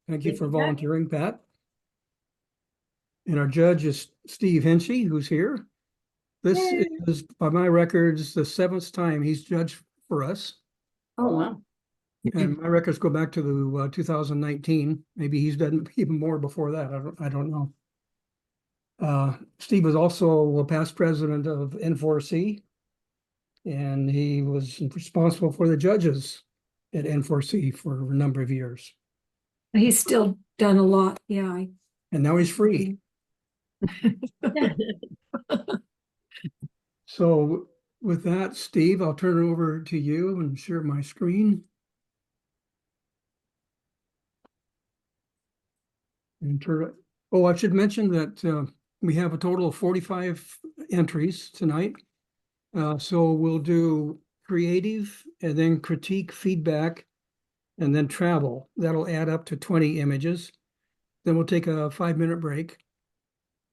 Thank you for volunteering, Pat. And our judge is Steve Hinchey, who's here. This Yay. is, by my records, the 7th time he's judged for us. Oh, wow. And my records go back to the 2019. Maybe he's done even more before that. I don't know. Steve was also a past president of N4C, and he was responsible for the judges at N4C for a number of years. He's still done a lot. Yeah. And now he's free. So with that, Steve, I'll turn it over to you and share my screen. And oh, I should mention that we have a total of 45 entries tonight. So we'll do creative and then critique, feedback, and then travel. That'll add up to 20 images. Then we'll take a 5-minute break.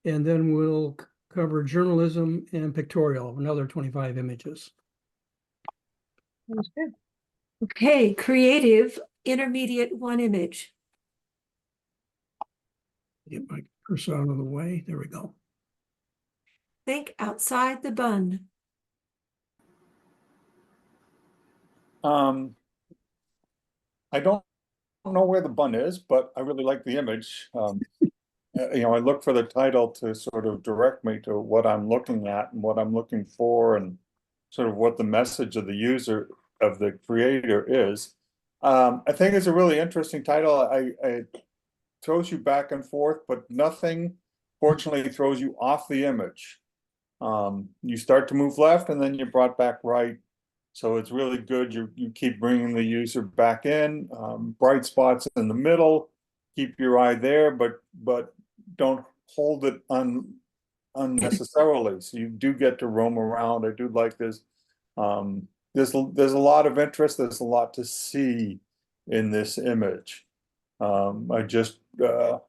And then we'll cover journalism and pictorial, another 25 images. That's good. Okay, creative, intermediate, 1 image. Get my cursor out of the way. There we go. Think outside the bun. I don't know where the bun is, but I really like the image. I look for the title to sort of direct me to what I'm looking at and what I'm looking for and sort of what the message of the user, of the creator is. I think it's a really interesting title. It throws you back and forth, but nothing, fortunately, throws you off the image. You start to move left and then you're brought back right. So it's really good. You keep bringing the user back in, bright spots in the middle, keep your eye there, but don't hold it unnecessarily. So you do get to roam around. I do like this. There's a lot of interest. There's a lot to see in this image. I'd just like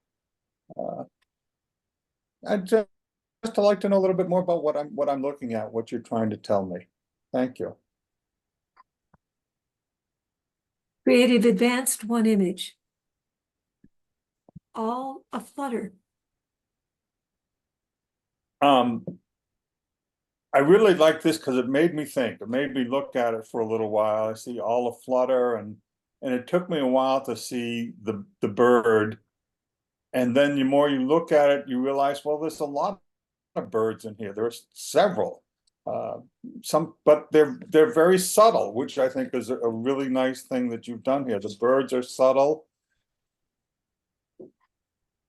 to know a little bit more about what I'm looking at, what you're trying to tell me. Thank you. Creative advanced, 1 image. All aflutter. I really like this because it made me think. It made me look at it for a little while. I see all aflutter, and it took me a while to see the bird. And then the more you look at it, you realize, well, there's a lot of birds in here. There's several. But they're very subtle, which I think is a really nice thing that you've done here. The birds are subtle.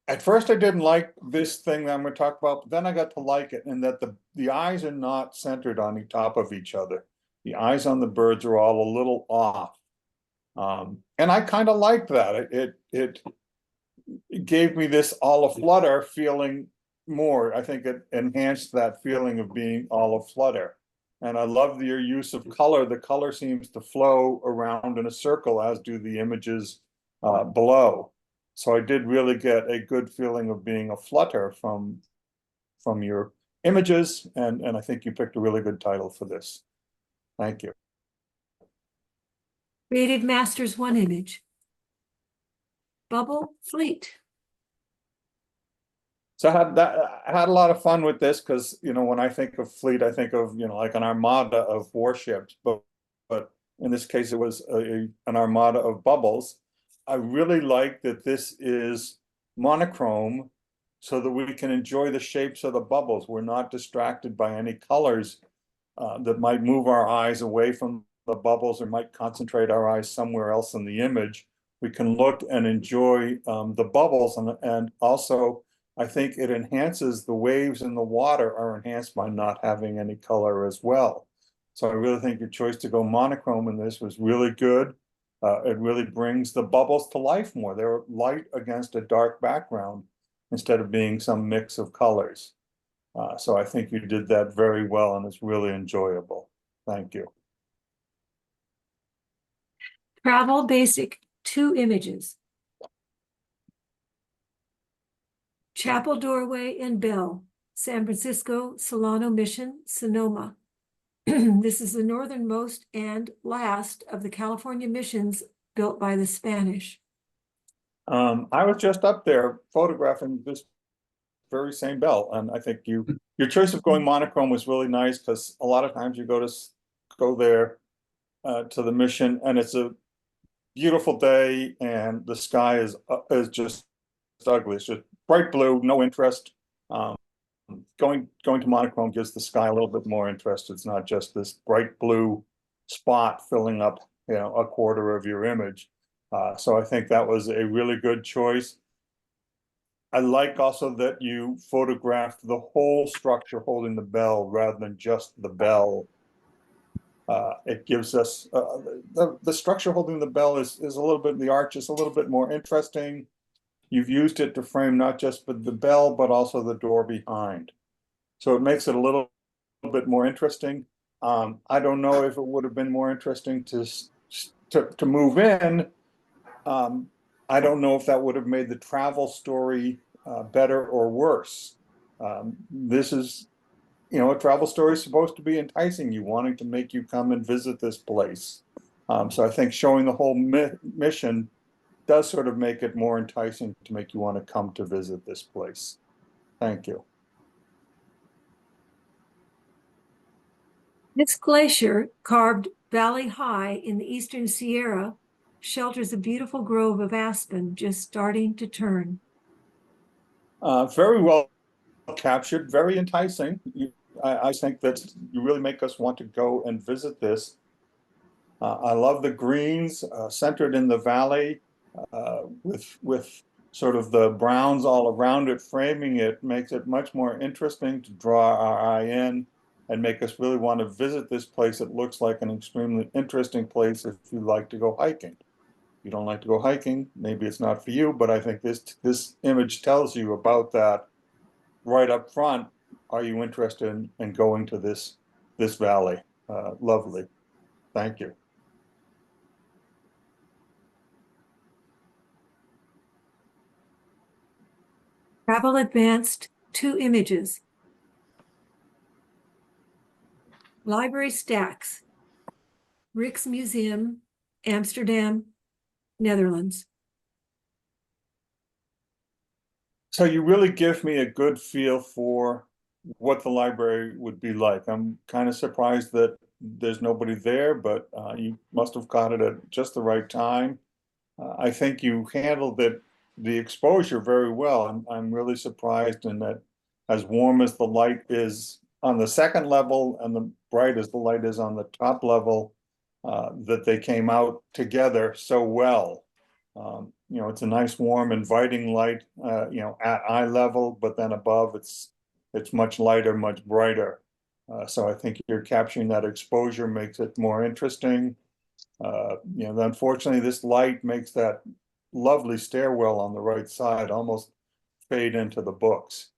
At first, I didn't like this thing that I'm going to talk about, but then I got to like it, in that the eyes are not centered on the top of each other. The eyes on the birds are all a little off, and I kind of liked that. It gave me this all aflutter feeling more. I think it enhanced that feeling of being all aflutter. And I love your use of color. The color seems to flow around in a circle, as do the images below. So I did really get a good feeling of being aflutter from your images, and I think you picked a really good title for this. Thank you. Creative masters, 1 image. Bubble fleet. So I had a lot of fun with this because, when I think of fleet, I think of, like an armada of warships, but in this case, it was an armada of bubbles. I really like that this is monochrome so that we can enjoy the shapes of the bubbles. We're not distracted by any colors that might move our eyes away from the bubbles or might concentrate our eyes somewhere else in the image. We can look and enjoy the bubbles, and also I think it enhances the waves in the water are enhanced by not having any color as well. So I really think your choice to go monochrome in this was really good. It really brings the bubbles to life more. They're light against a dark background instead of being some mix of colors. So I think you did that very well, and it's really enjoyable. Thank you. Travel basic, 2 images. Chapel doorway and bell. San Francisco, Solano Mission, Sonoma. This is the northernmost and last of the California missions built by the Spanish. I was just up there photographing this very same bell, and I think your choice of going monochrome was really nice, because a lot of times you go there to the mission, and it's a beautiful day, and the sky is just ugly. It's just bright blue, no interest. Going to monochrome gives the sky a little bit more interest. It's not just this bright blue spot filling up, a quarter of your image. So I think that was a really good choice. I like also that you photographed the whole structure holding the bell rather than just the bell. It gives us the structure holding the bell is a little bit, the arch is a little bit more interesting. You've used it to frame not just the bell, but also the door behind. So it makes it a little bit more interesting. I don't know if it would have been more interesting to move in. I don't know if that would have made the travel story better or worse. This is, a travel story is supposed to be enticing you, wanting to make you come and visit this place. So I think showing the whole mission does sort of make it more enticing to make you want to come to visit this place. Thank you. This glacier, carved valley high in the eastern Sierra, shelters a beautiful grove of aspen just starting to turn. Very well captured, very enticing. I think that you really make us want to go and visit this. I love the greens centered in the valley with sort of the browns all around it, framing it, makes it much more interesting to draw our eye in and make us really want to visit this place. It looks like an extremely interesting place if you like to go hiking. If you don't like to go hiking, maybe it's not for you, but I think this image tells you about that right up front. Are you interested in going to this valley? Lovely. Thank you. Travel advanced 2 images. Library stacks. Rijksmuseum, Amsterdam, Netherlands. So you really give me a good feel for what the library would be like. I'm kind of surprised that there's nobody there, but you must have caught it at just the right time. I think you handled the exposure very well. I'm really surprised in that, as warm as the light is on the second level and the bright as the light is on the top level, that they came out together so well. It's a nice, warm, inviting light, at eye level, but then above it's much lighter, much brighter. So I think you're capturing that exposure, makes it more interesting. Unfortunately, this light makes that lovely stairwell on the right side almost fade into the books.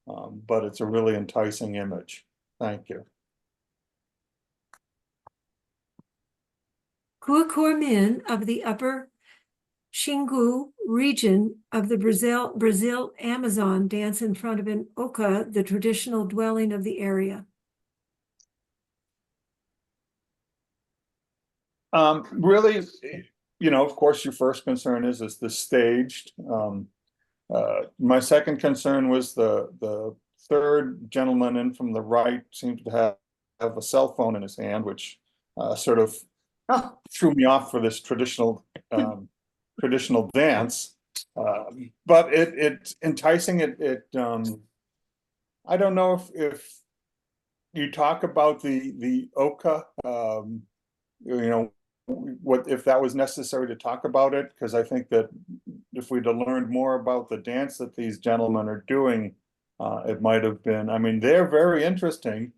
But it's a really enticing image. Thank you. Kuakormin of the Upper Xingu region of the Brazil Amazon dance in front of an oca, the traditional dwelling of the area. Really, of course, your first concern is this staged? My second concern was the third gentleman in from the right seems to have a cell phone in his hand, which sort of threw me off for this traditional dance. But it's enticing. I don't know if you talk about the oca, what if that was necessary to talk about it, because I think that if we'd have learned more about the dance that these gentlemen are doing, it might have been. I mean, they're very interesting.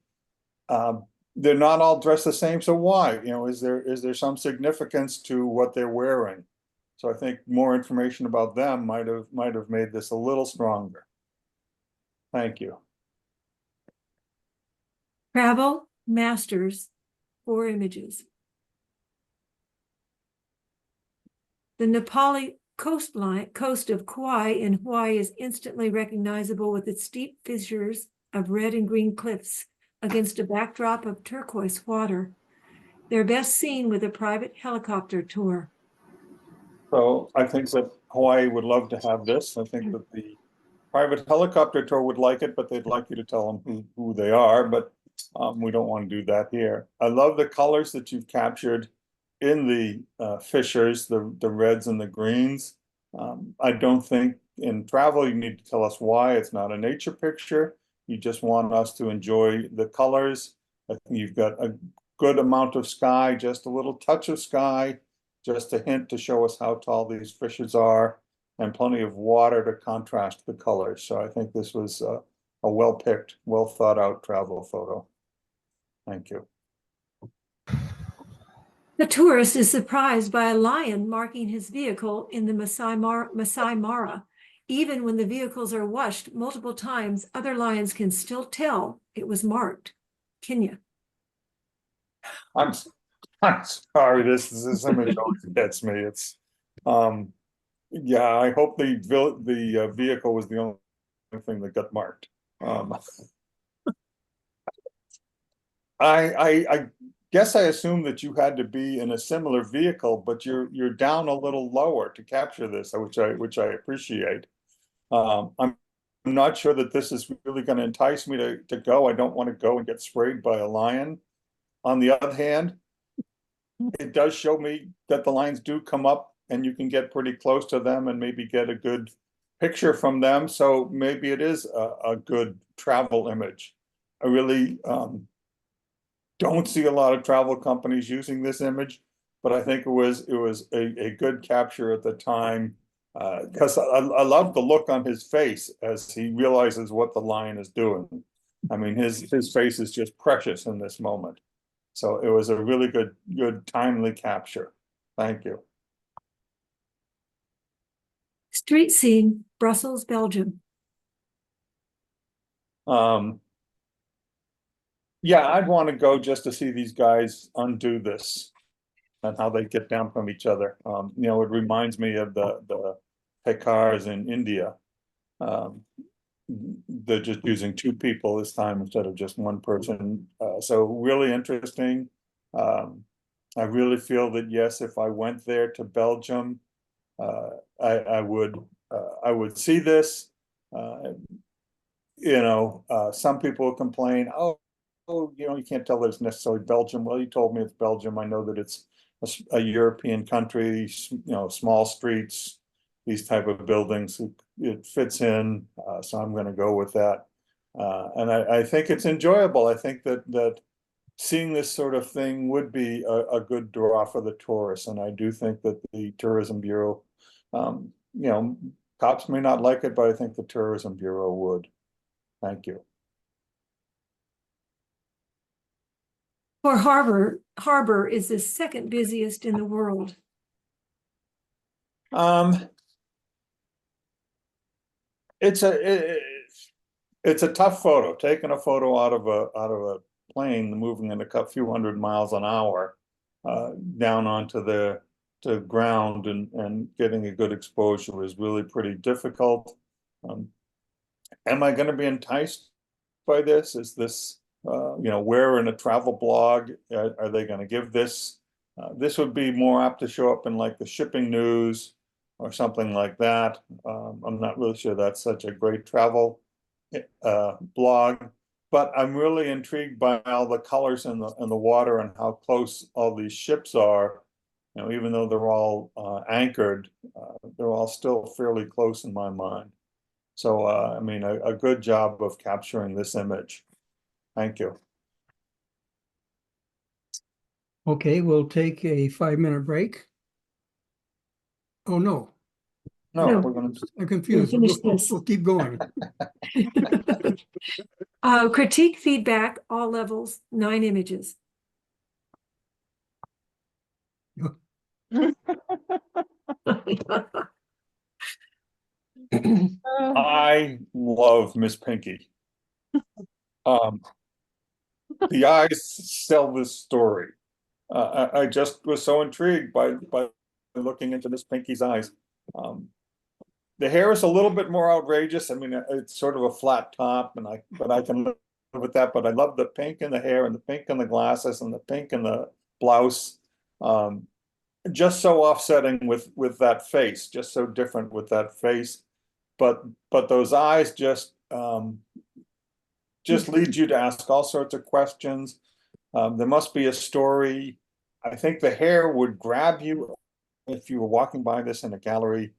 They're not all dressed the same, so why? Is there some significance to what they're wearing? So I think more information about them might have made this a little stronger. Thank you. Travel Masters, 4 images. The Nepali coast of Kauai in Hawaii is instantly recognizable with its steep fissures of red and green cliffs against a backdrop of turquoise water. They're best seen with a private helicopter tour. So I think that Hawaii would love to have this. I think that the private helicopter tour would like it, but they'd like you to tell them who they are, but we don't want to do that here. I love the colors that you've captured in the fissures, the reds and the greens. I don't think in travel you need to tell us why. It's not a nature picture. You just want us to enjoy the colors. I think you've got a good amount of sky, just a little touch of sky, just a hint to show us how tall these fissures are, and plenty of water to contrast the colors. So I think this was a well-picked, well thought out travel photo. Thank you. The tourist is surprised by a lion marking his vehicle in the Masai Mara. Even when the vehicles are washed multiple times, other lions can still tell it was marked. Kenya. I'm sorry, this image always gets me. It's yeah, I hope the vehicle was the only thing that got marked. I guess I assumed that you had to be in a similar vehicle, but you're down a little lower to capture this, which I appreciate. I'm not sure that this is really going to entice me to go. I don't want to go and get sprayed by a lion. On the other hand, it does show me that the lions do come up and you can get pretty close to them and maybe get a good picture from them. So maybe it is a good travel image. I really don't see a lot of travel companies using this image, but I think it was a good capture at the time, because I love the look on his face as he realizes what the lion is doing. I mean, his face is just precious in this moment. So it was a really good timely capture. Thank you. Street scene, Brussels, Belgium. Yeah, I'd want to go just to see these guys undo this and how they get down from each other. You know, it reminds me of the Picars in India. They're just using two people this time instead of just one person. So really interesting. I really feel that yes, if I went there to Belgium, I would see this. You know, some people complain, oh, you know, you can't tell that it's necessarily Belgium. Well, you told me it's Belgium. I know that it's a European country, you know, small streets, these type of buildings. It fits in, so I'm going to go with that. And I think it's enjoyable. I think that seeing this sort of thing would be a good draw for the tourists. And I do think that the Tourism Bureau, you know, cops may not like it, but I think the Tourism Bureau would. Thank you. For harbor is the second busiest in the world. It's a tough photo. Taking a photo out of a plane moving at a few hundred miles an hour down onto the ground and getting a good exposure is really pretty difficult. Am I going to be enticed by this? Is this you know, we're in a travel blog? Are they going to give this? This would be more apt to show up in like the shipping news or something like that. I'm not really sure that's such a great travel blog, but I'm really intrigued by all the colors in the water and how close all these ships are. You know, even though they're all anchored, they're all still fairly close in my mind. So, I mean, a good job of capturing this image. Thank you. Okay, we'll take a 5-minute break. Oh, no, No. We're going to. I'm confused. Finish this. We'll keep going. Critique, feedback, all levels, 9 images. I love Miss Pinky. The eyes tell this story. I just was so intrigued by looking into Miss Pinky's eyes. The hair is a little bit more outrageous. I mean, it's sort of a flat top, but I can live with that. But I love the pink in the hair and the pink in the glasses and the pink in the blouse. just so offsetting with that face, just so different with that face. But those eyes just lead you to ask all sorts of questions. There must be a story. I think the hair would grab you if you were walking by this in a gallery.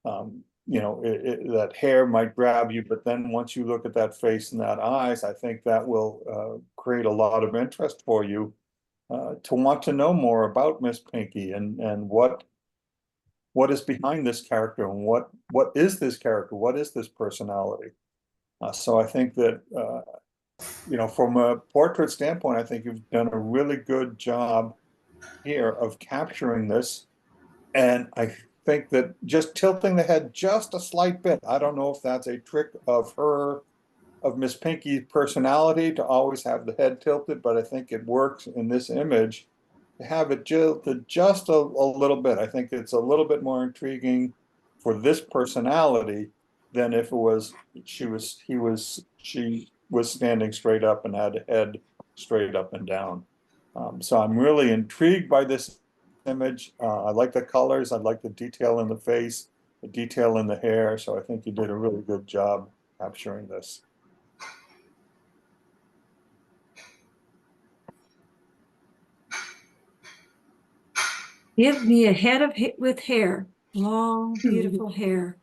That hair might grab you, but then once you look at that face and that eyes, I think that will create a lot of interest for you to want to know more about Miss Pinky and what is behind this character and what is this character, what is this personality. So I think that from a portrait standpoint, I think you've done a really good job here of capturing this. And I think that just tilting the head just a slight bit, I don't know if that's a trick of Miss Pinky's personality to always have the head tilted, but I think it works in this image to have it tilted just a little bit. I think it's a little bit more intriguing for this personality than if it was she was standing straight up and had a head straight up and down. So I'm really intrigued by this image. I like the colors. I like the detail in the face, the detail in the hair. So I think you did a really good job capturing this. Give me a head with hair, long, beautiful hair.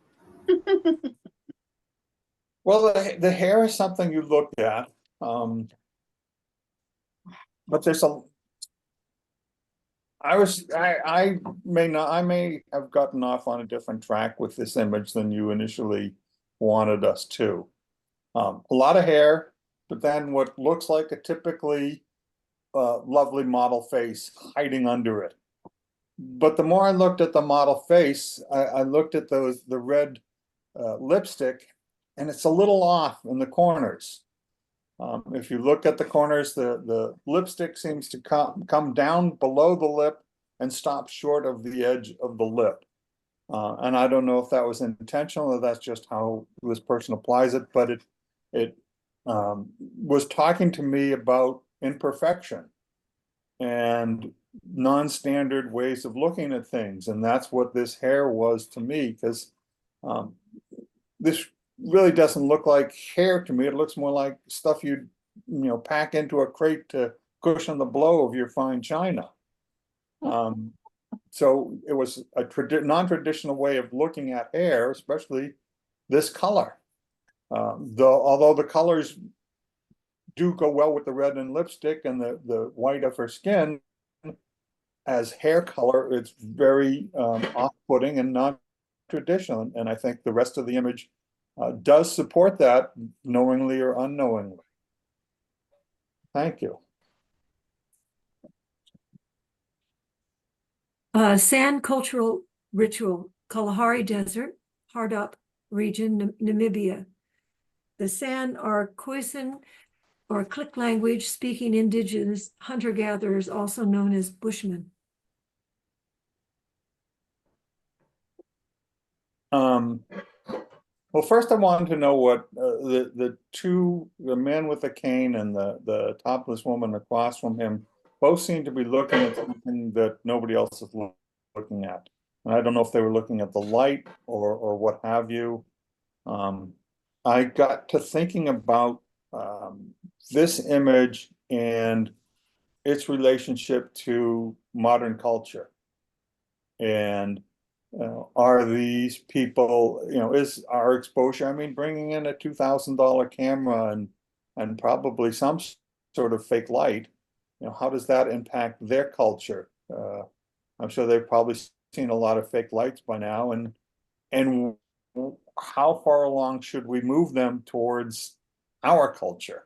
Well, the hair is something you looked at, but I may have gotten off on a different track with this image than you initially wanted us to. A lot of hair, but then what looks like a typically lovely model face hiding under it. But the more I looked at the model face, I looked at the red lipstick, and it's a little off in the corners. If you look at the corners, the lipstick seems to come down below the lip and stop short of the edge of the lip. And I don't know if that was intentional or that's just how this person applies it, but it was talking to me about imperfection and non-standard ways of looking at things. And that's what this hair was to me, because this really doesn't look like hair to me. It looks more like stuff you'd pack into a crate to cushion the blow of your fine china. So it was a non-traditional way of looking at hair, especially this color. Although the colors do go well with the red and lipstick and the white of her skin, as hair color, it's very off-putting and non-traditional. And I think the rest of the image does support that, knowingly or unknowingly. Thank you. Sand cultural ritual, Kalahari Desert, Hardap region, Namibia. The San are Khoisan or Click language speaking indigenous hunter-gatherers, also known as Bushmen. Well, first I wanted to know what the man with the cane and the topless woman across from him both seem to be looking at something that nobody else is looking at. And I don't know if they were looking at the light or what have you. I got to thinking about this image and its relationship to modern culture. And are these people, is our exposure, I mean, bringing in a $2,000 camera and probably some sort of fake light, how does that impact their culture? I'm sure they've probably seen a lot of fake lights by now, and how far along should we move them towards our culture?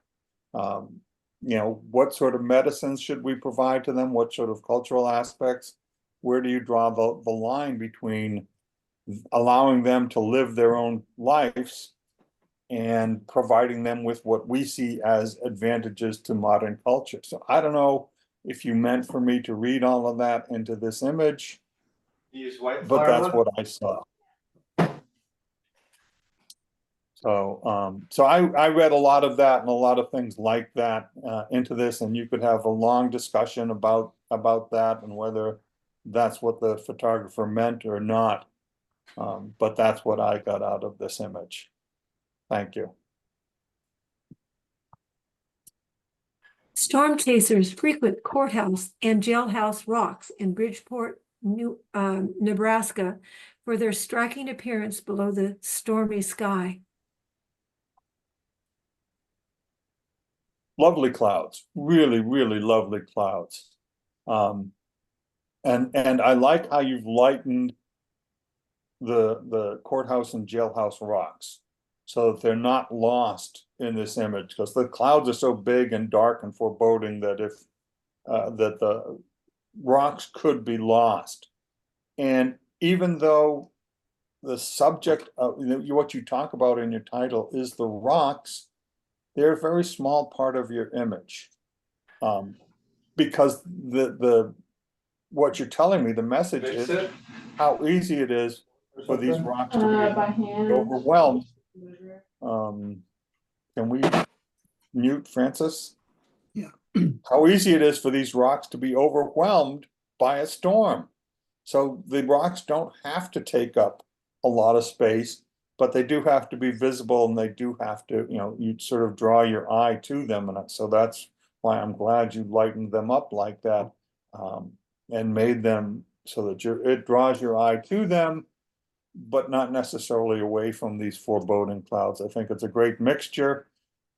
What sort of medicines should we provide to them? What sort of cultural aspects? Where do you draw the line between allowing them to live their own lives and providing them with what we see as advantages to modern culture? So I don't know if you meant for me to read all of that into this image, but that's what I saw. So I read a lot of that and a lot of things like that into this, and you could have a long discussion about that and whether that's what the photographer meant or not. But that's what I got out of this image. Thank you. Storm chasers frequent courthouse and jailhouse rocks in Bridgeport, Nebraska, for their striking appearance below the stormy sky. Lovely clouds, really, really lovely clouds. And I like how you've lightened the courthouse and jailhouse rocks so that they're not lost in this image, because the clouds are so big and dark and foreboding that if that the rocks could be lost. And even though the subject of what you talk about in your title is the rocks, they're a very small part of your image. Because the what you're telling me, the message is how easy it is for these rocks to be overwhelmed. Can we mute Francis? Yeah. How easy it is for these rocks to be overwhelmed by a storm. So the rocks don't have to take up a lot of space, but they do have to be visible, and they do have to, you sort of draw your eye to them. And so that's why I'm glad you lightened them up like that, and made them so that it draws your eye to them, but not necessarily away from these foreboding clouds. I think it's a great mixture.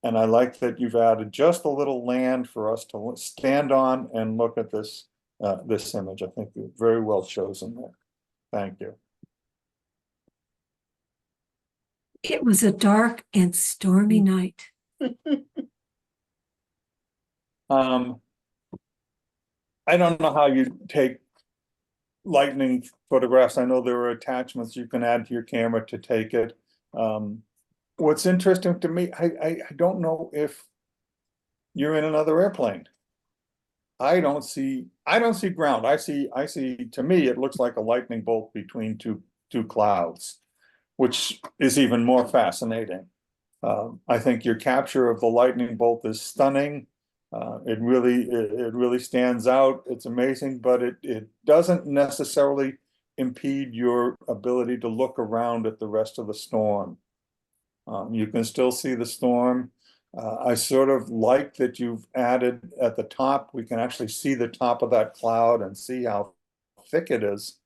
And I like that you've added just a little land for us to stand on and look at this this image. I think you're very well chosen there. Thank you. It was a dark and stormy night. I don't know how you take lightning photographs. I know there are attachments you can add to your camera to take it. What's interesting to me, I don't know if you're in another airplane. I don't see ground. I see, to me, it looks like a lightning bolt between two clouds, which is even more fascinating. I think your capture of the lightning bolt is stunning. It really stands out. It's amazing, but it doesn't necessarily impede your ability to look around at the rest of the storm. You can still see the storm. I sort of like that you've added at the top, we can actually see the top of that cloud and see how thick it is.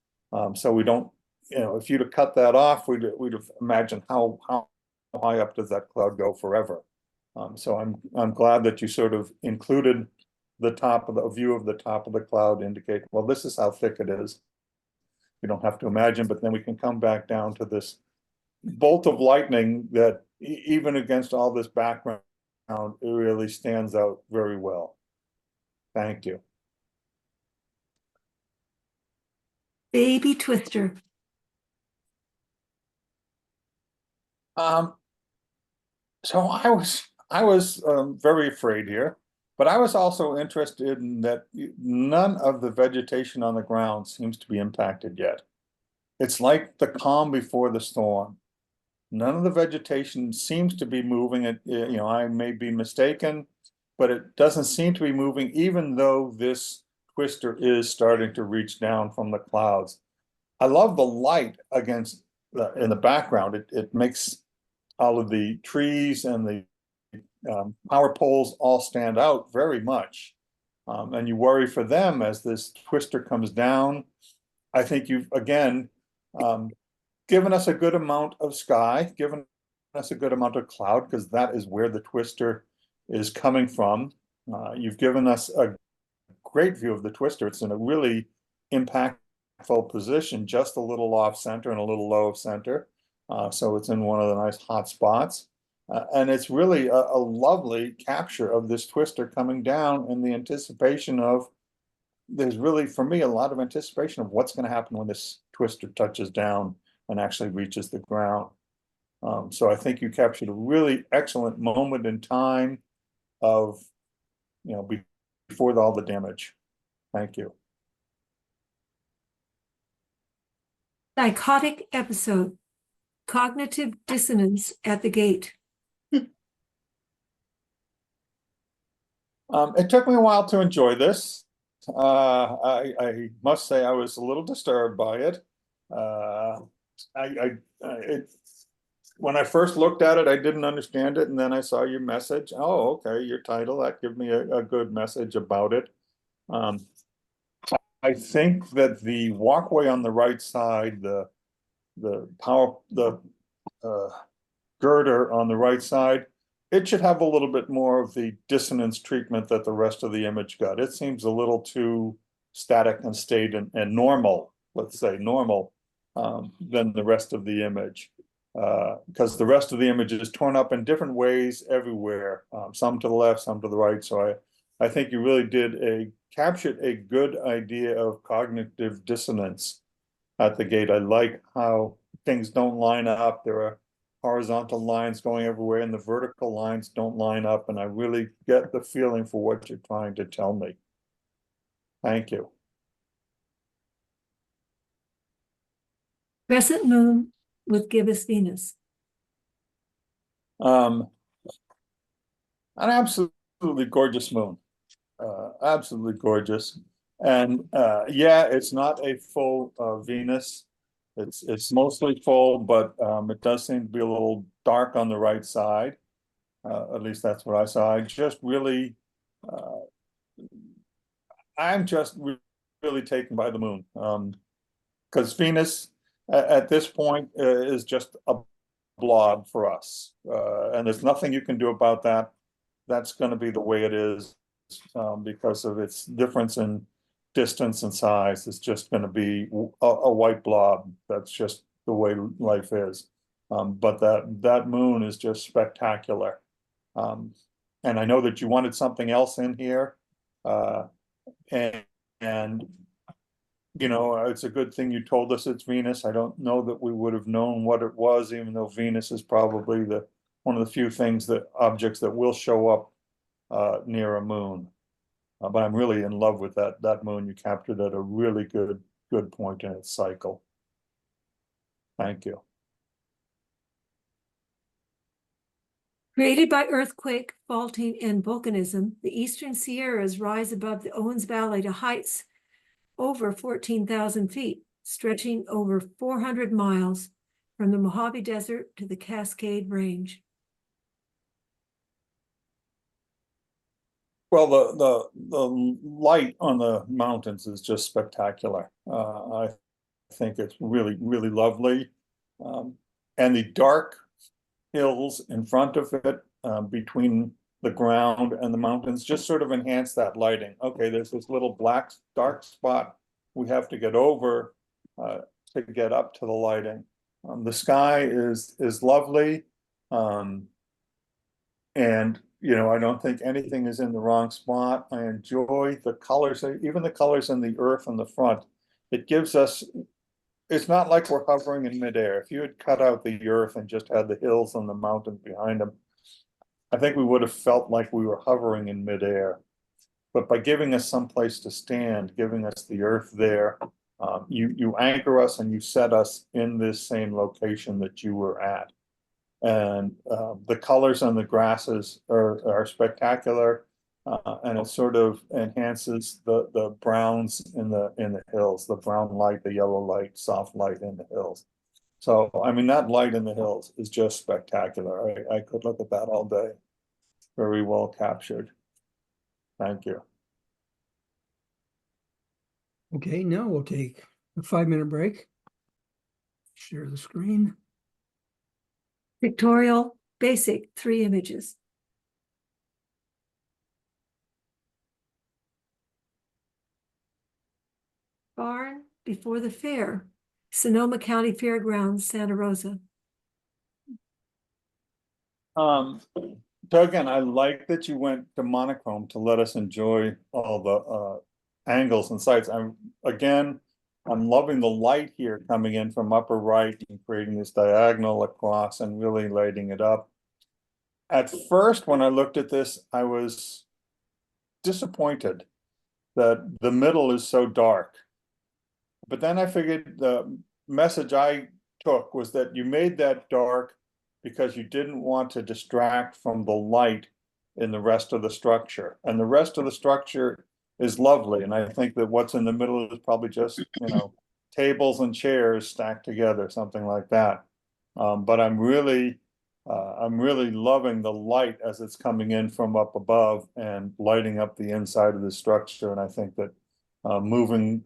So we don't, if you'd have cut that off, we'd have imagined how high up does that cloud go forever. So I'm glad that you sort of included the top of the view of the top of the cloud, indicate, well, this is how thick it is. You don't have to imagine, but then we can come back down to this bolt of lightning that even against all this background, it really stands out very well. Thank you. Baby Twister. So I was very afraid here, but I was also interested in that none of the vegetation on the ground seems to be impacted yet. It's like the calm before the storm. None of the vegetation seems to be moving. I may be mistaken, but it doesn't seem to be moving, even though this twister is starting to reach down from the clouds. I love the light against in the background. It makes all of the trees and the power poles all stand out very much. And you worry for them as this twister comes down. I think you've, again, given us a good amount of sky, given us a good amount of cloud, because that is where the twister is coming from. You've given us a great view of the twister. It's in a really impactful position, just a little off center and a little low of center. So it's in one of the nice hot spots. And it's really a lovely capture of this twister coming down, in the anticipation of, there's really, for me, a lot of anticipation of what's going to happen when this twister touches down and actually reaches the ground. So I think you captured a really excellent moment in time of, before all the damage. Thank you. Psychotic episode. Cognitive dissonance at the gate. It took me a while to enjoy this. I must say I was a little disturbed by it. When I first looked at it, I didn't understand it, and then I saw your message. Oh, okay, your title, that gave me a good message about it. I think that the walkway on the right side, the girder on the right side, it should have a little bit more of the dissonance treatment that the rest of the image got. It seems a little too static and staid and normal, let's say normal, than the rest of the image. Because the rest of the image is torn up in different ways everywhere, some to the left, some to the right. So I think you really captured a good idea of cognitive dissonance at the gate. I like how things don't line up. There are horizontal lines going everywhere and the vertical lines don't line up. And I really get the feeling for what you're trying to tell me. Thank you. Crescent moon with gibbous Venus. An absolutely gorgeous moon. Absolutely gorgeous. And yeah, it's not a full Venus. It's mostly full, but it does seem to be a little dark on the right side. At least that's what I saw. I just really, I'm just really taken by the moon. Because Venus at this point is just a blob for us. And there's nothing you can do about that. That's going to be the way it is because of its difference in distance and size. It's just going to be a white blob. That's just the way life is. But that moon is just spectacular. And I know that you wanted something else in here. And you know, it's a good thing you told us it's Venus. I don't know that we would have known what it was, even though Venus is probably one of the few objects that will show up near a moon. But I'm really in love with that moon you captured at a really good point in its cycle. Thank you. Created by earthquake, faulting, and volcanism, the Eastern Sierras rise above the Owens Valley to heights over 14,000 feet, stretching over 400 miles from the Mojave Desert to the Cascade Range. Well, the light on the mountains is just spectacular. I think it's really, really lovely. And the dark hills in front of it, between the ground and the mountains, just sort of enhance that lighting. Okay, there's this little dark spot we have to get over to get up to the lighting. The sky is lovely. And you know, I don't think anything is in the wrong spot. I enjoy the colors, even the colors in the earth in the front. It gives us, it's not like we're hovering in midair. If you had cut out the earth and just had the hills and the mountains behind them, I think we would have felt like we were hovering in midair. But by giving us some place to stand, giving us the earth there, you anchor us and you set us in this same location that you were at. And the colors on the grasses are spectacular, and it sort of enhances the browns in the hills, the brown light, the yellow light, soft light in the hills. So I mean, that light in the hills is just spectacular. I could look at that all day. Very well captured. Thank you. Okay, now we'll take a 5-minute break. Share the screen. Pictorial, basic, 3 images. Barn before the fair, Sonoma County Fairgrounds, Santa Rosa. So again, I like that you went to monochrome to let us enjoy all the angles and sights. I'm loving the light here coming in from upper right and creating this diagonal across and really lighting it up. At first, when I looked at this, I was disappointed that the middle is so dark. But then I figured the message I took was that you made that dark because you didn't want to distract from the light in the rest of the structure. And the rest of the structure is lovely. And I think that what's in the middle is probably just, tables and chairs stacked together, something like that. But I'm really loving the light as it's coming in from up above and lighting up the inside of the structure. And I think that moving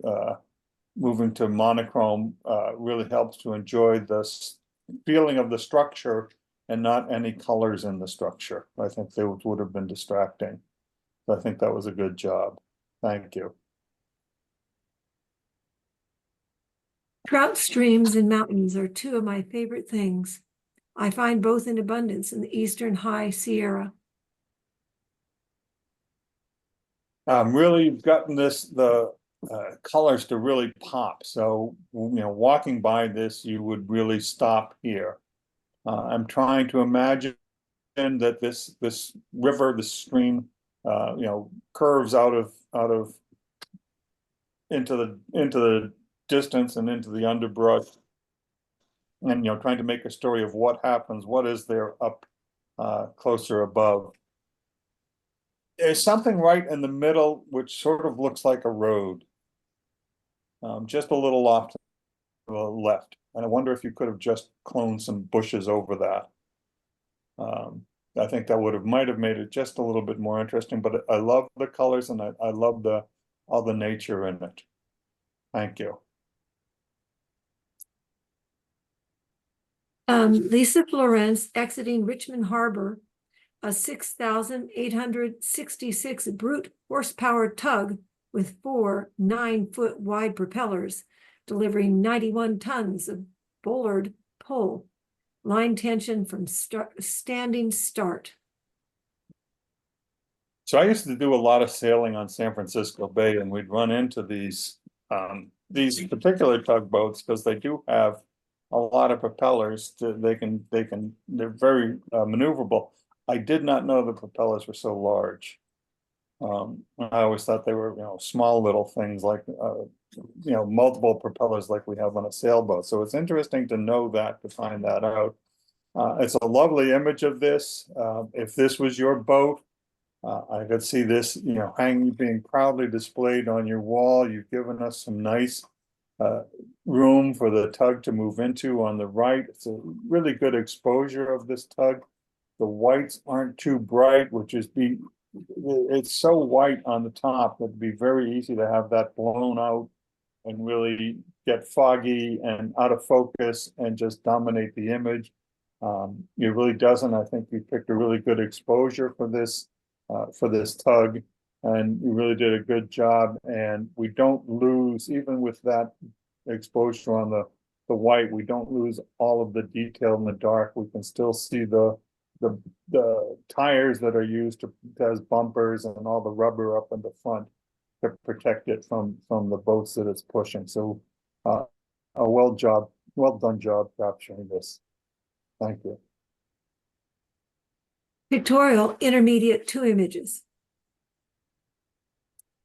to monochrome really helps to enjoy this feeling of the structure and not any colors in the structure. I think they would have been distracting. I think that was a good job. Thank you. Trout streams and mountains are two of my favorite things. I find both in abundance in the eastern high Sierra. Really, you've gotten the colors to really pop. So, walking by this, you would really stop here. I'm trying to imagine that this river, this stream, curves out of into the distance and into the underbrush, and trying to make a story of what happens, what is there up closer above. There's something right in the middle which sort of looks like a road, just a little off to the left. And I wonder if you could have just cloned some bushes over that. I think that might have made it just a little bit more interesting, but I love the colors and I love all the nature in it. Thank you. Lisa Florence exiting Richmond Harbor, a 6,866 brute horsepower tug with 4 9-foot wide propellers, delivering 91 tons of bollard pull, line tension from standing start. So I used to do a lot of sailing on San Francisco Bay, and we'd run into these particular tugboats because they do have a lot of propellers. They're very maneuverable. I did not know the propellers were so large. I always thought they were, small little things like, multiple propellers like we have on a sailboat. So it's interesting to know that, to find that out. It's a lovely image of this. If this was your boat, I could see this, hanging, being proudly displayed on your wall. You've given us some nice room for the tug to move into on the right. It's a really good exposure of this tug. The whites aren't too bright, it's so white on the top that it'd be very easy to have that blown out and really get foggy and out of focus and just dominate the image. It really doesn't. I think you picked a really good exposure for this tug, and you really did a good job. And we don't lose, even with that exposure on the white, we don't lose all of the detail in the dark. We can still see the tires that are used as bumpers and all the rubber up in the front to protect it from the boats that it's pushing. So a well done job capturing this. Thank you. Pictorial intermediate 2 images.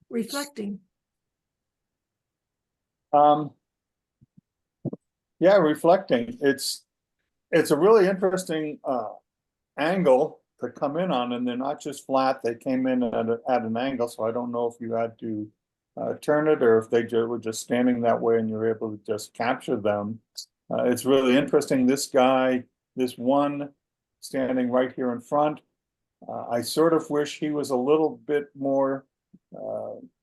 Reflecting. Yeah, reflecting. It's a really interesting angle to come in on, and they're not just flat. They came in at an angle, so I don't know if you had to turn it or if they were just standing that way and you're able to just capture them. It's really interesting. This guy, this one standing right here in front, I sort of wish he was a little bit more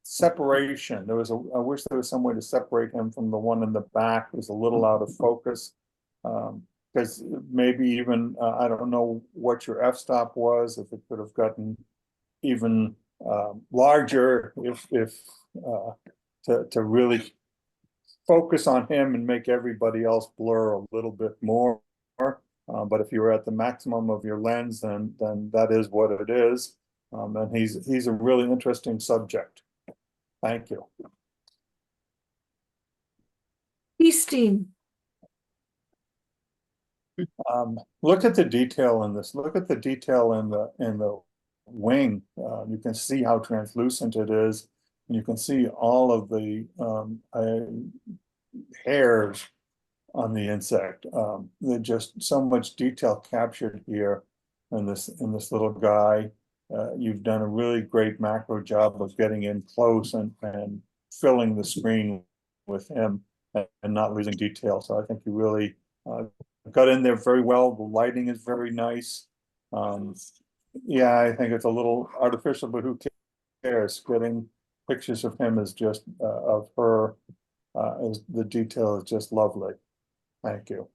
separation. I wish there was some way to separate him from the one in the back who's a little out of focus. Because maybe even, I don't know what your f-stop was, if it could have gotten even larger, if to really focus on him and make everybody else blur a little bit more. But if you were at the maximum of your lens, then that is what it is. And he's a really interesting subject. Thank you. Feasting. Look at the detail in this. Look at the detail in the wing. You can see how translucent it is. You can see all of the hairs on the insect. There's just so much detail captured here in this little guy. you've done a really great macro job of getting in close and filling the screen with him and not losing detail. So I think you really got in there very well. The lighting is very nice. Yeah, I think it's a little artificial, but who cares? Getting pictures of him is just of her, is the detail is just lovely. Thank you.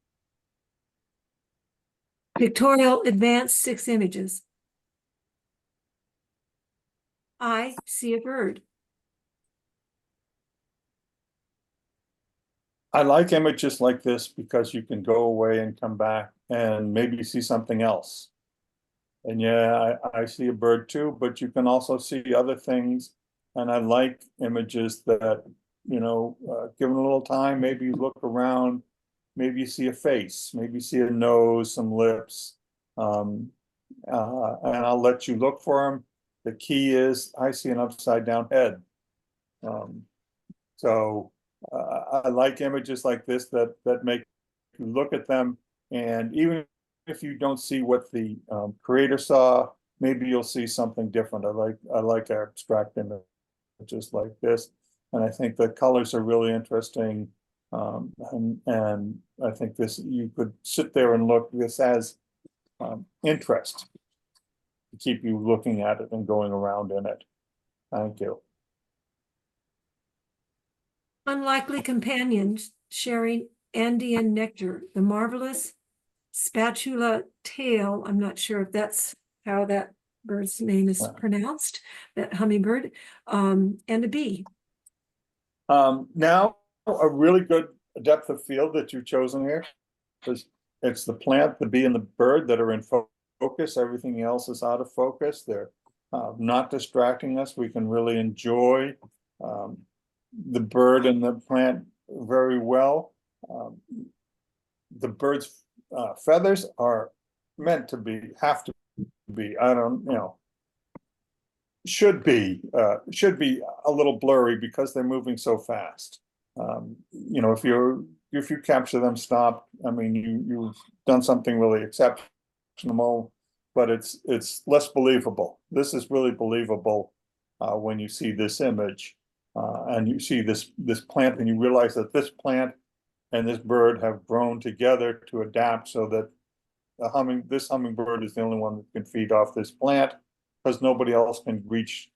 Pictorial advanced 6 images. I see a bird. I like images like this because you can go away and come back and maybe see something else. And yeah, I see a bird too, but you can also see other things. And I like images that, you know, given a little time, maybe you look around, maybe you see a face, maybe you see a nose, some lips. And I'll let you look for them. The key is I see an upside down head. So I like images like this that make you look at them, and even if you don't see what the creator saw, maybe you'll see something different. I like abstract images like this, and I think the colors are really interesting. And I think this, you could sit there and look. This has interest to keep you looking at it and going around in it. Thank you. Unlikely companions sharing Andean nectar. The marvelous spatula tail. I'm not sure if that's how that bird's name is pronounced, that hummingbird, and a bee. Now, a really good depth of field that you've chosen here, because it's the plant, the bee, and the bird that are in focus. Everything else is out of focus. They're not distracting us. We can really enjoy the bird and the plant very well. The bird's feathers are meant to be, have to be, I don't, you know, should be a little blurry because they're moving so fast. You know, if you capture them, stop. I mean, you've done something really exceptional, but it's less believable. This is really believable when you see this image and you see this plant, and you realize that this plant and this bird have grown together to adapt so that this hummingbird is the only one that can feed off this plant, because nobody else can reach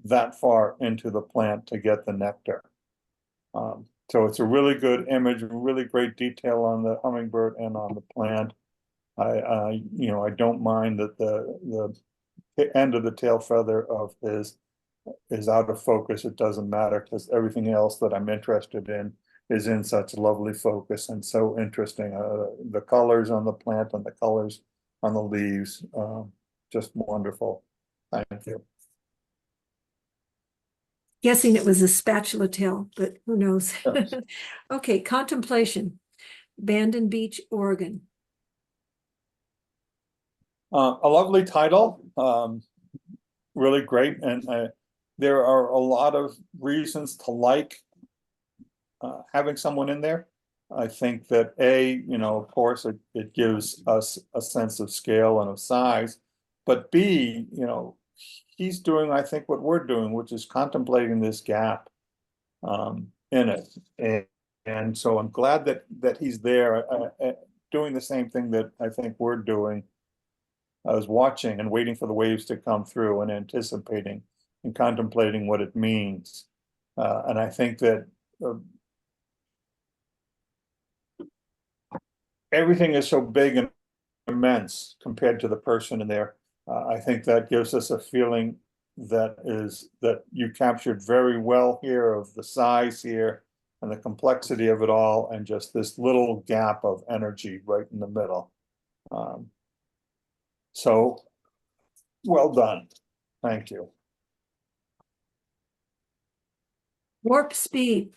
that far into the plant to get the nectar. So it's a really good image, really great detail on the hummingbird and on the plant. You know, I don't mind that the end of the tail feather of his is out of focus. It doesn't matter, because everything else that I'm interested in is in such lovely focus and so interesting. The colors on the plant and the colors on the leaves, just wonderful. Thank you. Guessing it was a spatula tail, but who knows? Yes. Okay, contemplation. Bandon Beach, Oregon. A lovely title, really great, and there are a lot of reasons to like having someone in there. I think that you know, of course, it gives us a sense of scale and of size, but B, you know, he's doing, I think, what we're doing, which is contemplating this gap in it, and so I'm glad that he's there doing the same thing that I think we're doing. I was watching and waiting for the waves to come through and anticipating and contemplating what it means. And I think that everything is so big and immense compared to the person in there. I think that gives us a feeling that you captured very well here, of the size here and the complexity of it all, and just this little gap of energy right in the middle. So well done. Thank you. Warp Speed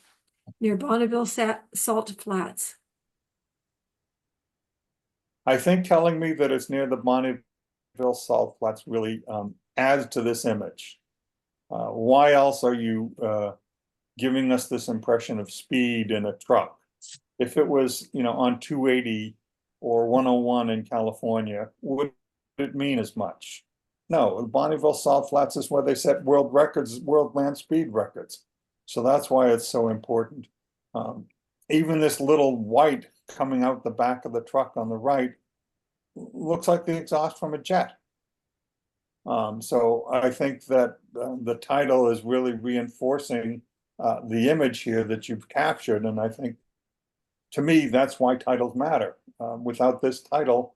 near Bonneville Salt Flats. I think telling me that it's near the Bonneville Salt Flats really adds to this image. Why else are you giving us this impression of speed in a truck? If it was, you know, on 280 or 101 in California, would it mean as much? No, Bonneville Salt Flats is where they set world records, world land speed records. So that's why it's so important. Even this little white coming out the back of the truck on the right looks like the exhaust from a jet. So I think that the title is really reinforcing the image here that you've captured, and I think, to me, that's why titles matter. Without this title,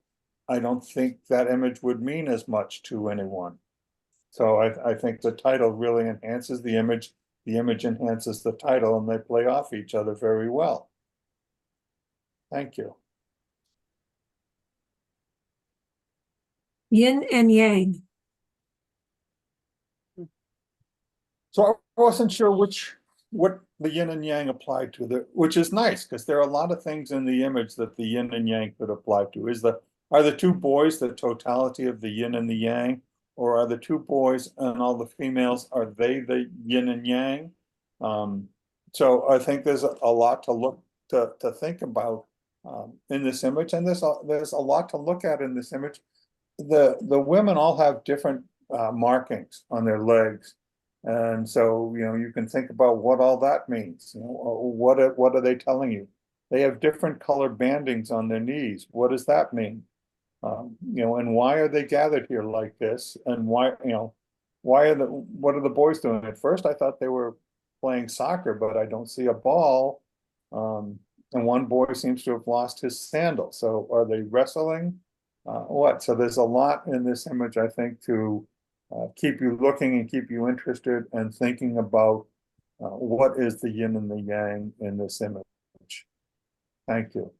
I don't think that image would mean as much to anyone. So I think the title really enhances the image enhances the title, and they play off each other very well. Thank you. Yin and yang. So I wasn't sure what the yin and yang applied to, which is nice, because there are a lot of things in the image that the yin and yang could apply to. Are the two boys the totality of the yin and the yang, or are the two boys and all the females, are they the yin and yang? So I think there's a lot to think about in this image, and there's a lot to look at in this image. The women all have different markings on their legs. And so, you can think about what all that means. What are they telling you? They have different color bandings on their knees. What does that mean? And why are they gathered here like this? And what are the boys doing? At first, I thought they were playing soccer, but I don't see a ball. And one boy seems to have lost his sandal. So are they wrestling? What? So there's a lot in this image, I think, to keep you looking and keep you interested and thinking about what is the yin and the yang in this image. Thank you.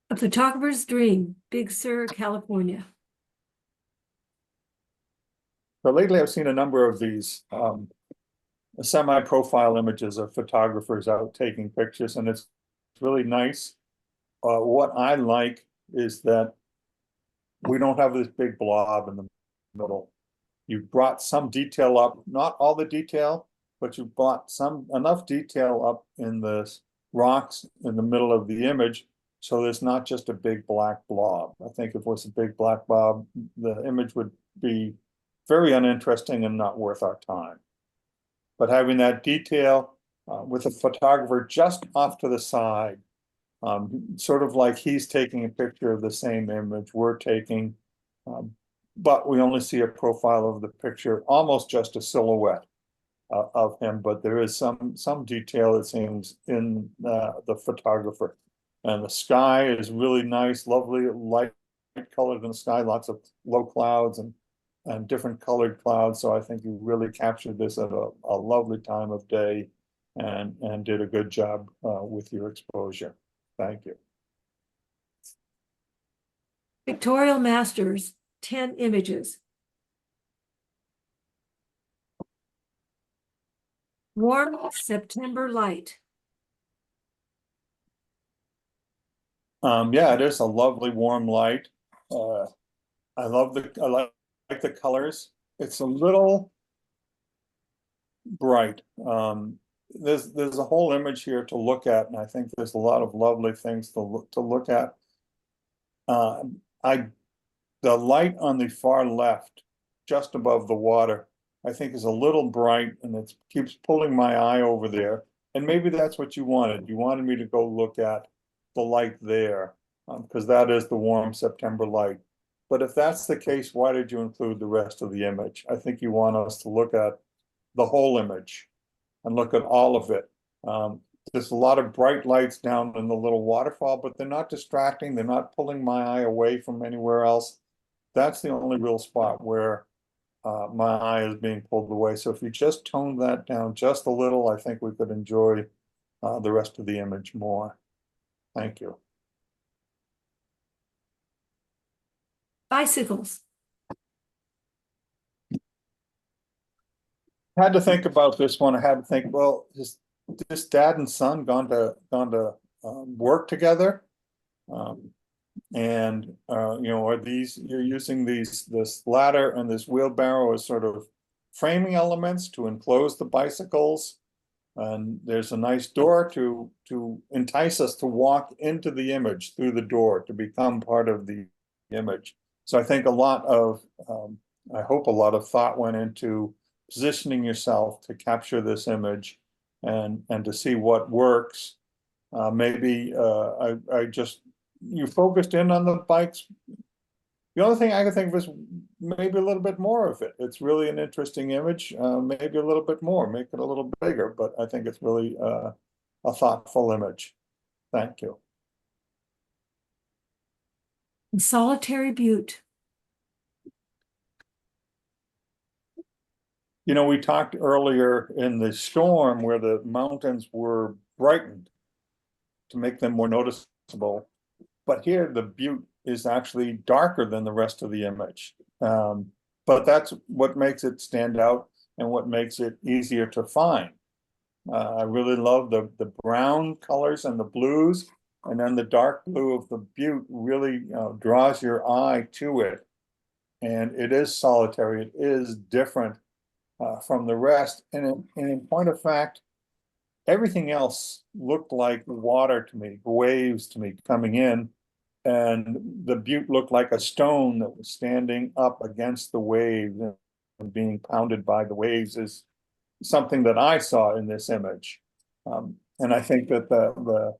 A Photographer's Dream, Big Sur, California. So lately I've seen a number of these semi-profile images of photographers out taking pictures, and it's really nice. What I like is that we don't have this big blob in the middle. You brought some detail up, not all the detail, but you brought enough detail up in the rocks in the middle of the image, so there's not just a big black blob. I think if it was a big black blob, the image would be very uninteresting and not worth our time. But having that detail with a photographer just off to the side, sort of like he's taking a picture of the same image we're taking, but we only see a profile of the picture, almost just a silhouette of him, but there is some detail, it seems, in the photographer. And the sky is really nice, lovely, light colored in the sky, lots of low clouds and different colored clouds. So I think you really captured this at a lovely time of day and did a good job with your exposure. Thank you. Pictorial Masters, 10 images. Warm September light. Yeah, it is a lovely warm light. I like the colors. It's a little bright. There's a whole image here to look at, and I think there's a lot of lovely things to look at. The light on the far left, just above the water, I think is a little bright, and it keeps pulling my eye over there. And maybe that's what you wanted. You wanted me to go look at the light there, because that is the warm September light. But if that's the case, why did you include the rest of the image? I think you want us to look at the whole image and look at all of it. There's a lot of bright lights down in the little waterfall, but they're not distracting. They're not pulling my eye away from anywhere else. That's the only real spot where my eye is being pulled away. So if you just tone that down just a little, I think we could enjoy the rest of the image more. Thank you. Bicycles. I had to think about this one. I had to think, well, this dad and son gone to work together, and are you're using this ladder and this wheelbarrow as sort of framing elements to enclose the bicycles, and there's a nice door to entice us to walk into the image through the door to become part of the image. So I think a lot of, I hope a lot of thought went into positioning yourself to capture this image and to see what works. Maybe I just, you focused in on the bikes. The only thing I could think of is maybe a little bit more of it. It's really an interesting image, maybe a little bit more, make it a little bigger, but I think it's really a thoughtful image. Thank you. Solitary Butte. You know, we talked earlier in the storm where the mountains were brightened to make them more noticeable. But here the butte is actually darker than the rest of the image. But that's what makes it stand out and what makes it easier to find. I really love the brown colors and the blues, and then the dark blue of the butte really draws your eye to it. And it is solitary, it is different from the rest. And in point of fact, everything else looked like water to me, waves to me coming in. And the butte looked like a stone that was standing up against the waves and being pounded by the waves is something that I saw in this image. And I think that the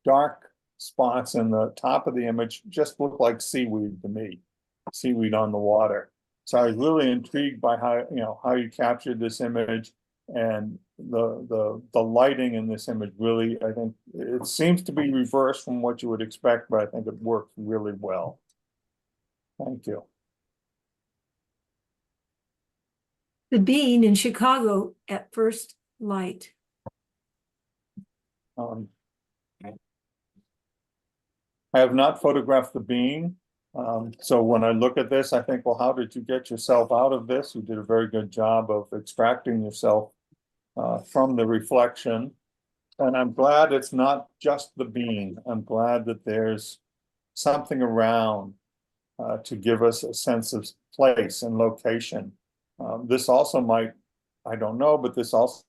dark spots in the top of the image just look like seaweed to me, seaweed on the water. So I was really intrigued by how you captured this image, and the lighting in this image really, I think it seems to be reversed from what you would expect, but I think it works really well. Thank you. The Bean in Chicago at first light. I have not photographed the bean. So when I look at this, I think, well, how did you get yourself out of this? You did a very good job of extracting yourself from the reflection. And I'm glad it's not just the bean. I'm glad that there's something around to give us a sense of place and location. This also might, I don't know, but this also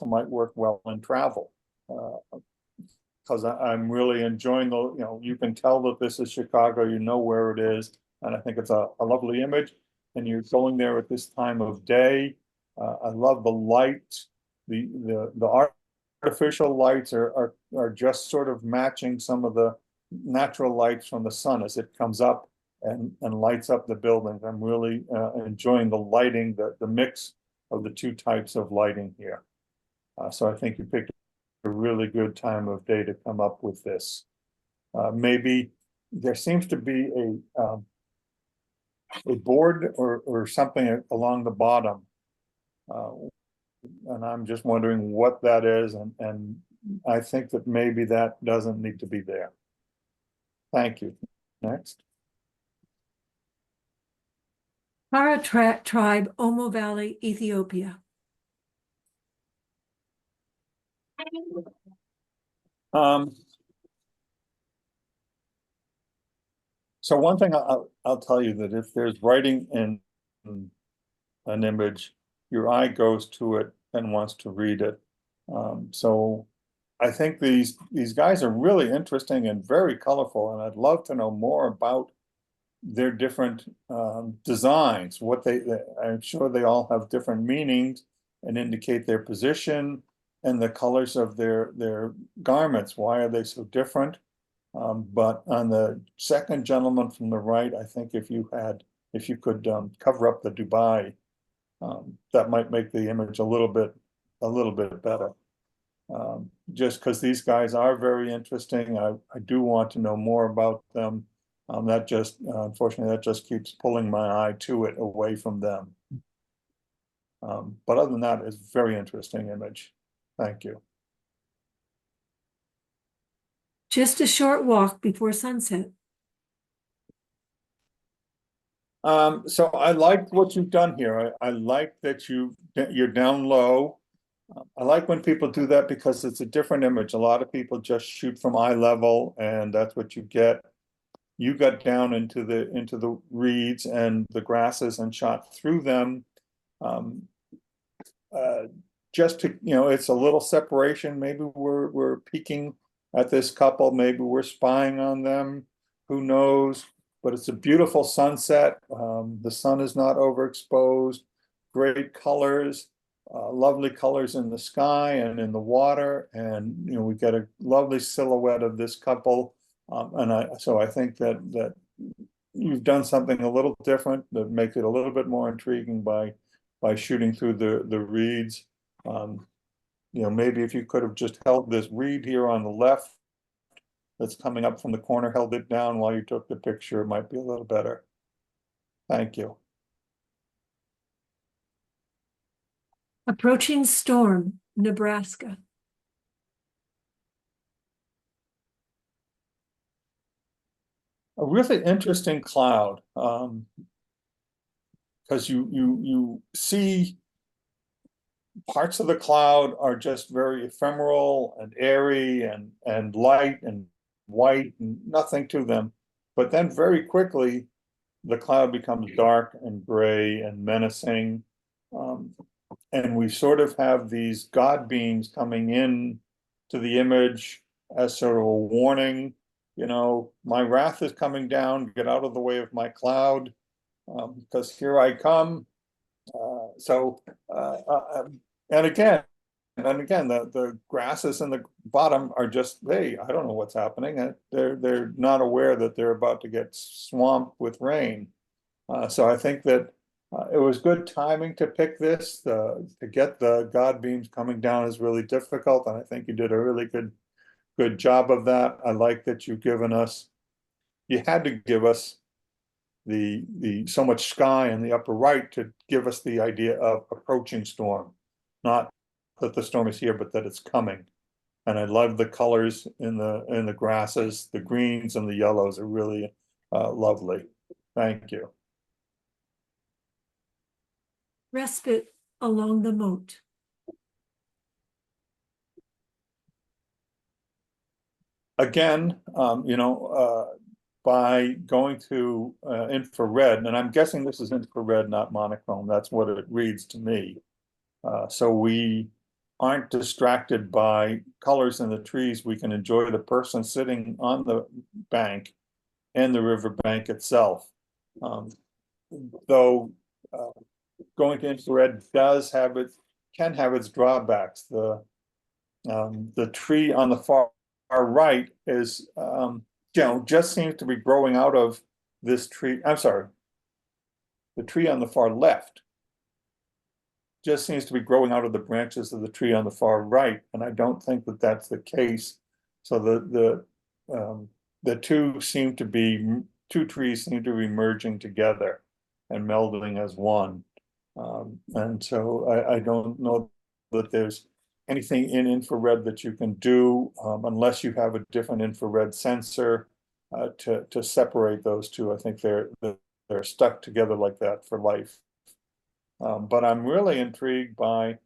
might work well in travel. Because I'm really enjoying you can tell that this is Chicago, you know where it is, and I think it's a lovely image, and you're going there at this time of day. I love the light, the artificial lights are just sort of matching some of the natural lights from the sun as it comes up and lights up the buildings. I'm really enjoying the lighting, the mix of the two types of lighting here. So I think you picked a really good time of day to come up with this. Maybe there seems to be a board or something along the bottom. And I'm just wondering what that is, and I think that maybe that doesn't need to be there. Thank you. Next. Kara tribe, Omo Valley, Ethiopia. So one thing I'll tell you, that if there's writing in an image, your eye goes to it and wants to read it. So I think these guys are really interesting and very colorful, and I'd love to know more about their different designs. I'm sure they all have different meanings and indicate their position and the colors of their garments. Why are they so different? But on the second gentleman from the right, I think if you could cover up the Dubai, that might make the image a little bit better. Just because these guys are very interesting, I do want to know more about them. That just unfortunately that just keeps pulling my eye to it away from them. But other than that, it's a very interesting image. Thank you. Just a short walk before sunset. So I like what you've done here. I like that you're down low. I like when people do that because it's a different image. A lot of people just shoot from eye level, and that's what you get. You got down into the reeds and the grasses and shot through them. Just to, it's a little separation. Maybe we're peeking at this couple. Maybe we're spying on them. Who knows? but it's a beautiful sunset. The sun is not overexposed, great colors, lovely colors in the sky and in the water. And, you know, we get a lovely silhouette of this couple. So I think that you've done something a little different that makes it a little bit more intriguing by shooting through the reeds. You know, maybe if you could have just held this reed here on the left that's coming up from the corner, held it down while you took the picture, it might be a little better. Thank you. Approaching storm, Nebraska. A really interesting cloud, because you see parts of the cloud are just very ephemeral and airy and light and white and nothing to them. But then very quickly, the cloud becomes dark and gray and menacing. And we sort of have these God beams coming in to the image as sort of a warning, you know, my wrath is coming down, get out of the way of my cloud, because here I come. And again, the grasses in the bottom are just, I don't know what's happening. They're not aware that they're about to get swamped with rain. So I think that it was good timing to pick this. To get the God beams coming down is really difficult, and I think you did a really good job of that. I like that you've given us, you had to give us the so much sky in the upper right to give us the idea of approaching storm, not that the storm is here, but that it's coming. And I love the colors in the grasses. The greens and the yellows are really lovely. Thank you. Respite along the moat. Again, you know, by going to infrared, and I'm guessing this is infrared, not monochrome. That's what it reads to me. So we aren't distracted by colors in the trees. We can enjoy the person sitting on the bank and the river bank itself. Though going to infrared can have its drawbacks. The tree on the far right is, you know, just seems to be growing out of this tree. I'm sorry. The tree on the far left just seems to be growing out of the branches of the tree on the far right, and I don't think that that's the case. So the two trees seem to be merging together and melding as one. And so I don't know that there's anything in infrared that you can do unless you have a different infrared sensor to separate those two. I think they're stuck together like that for life. But I'm really intrigued by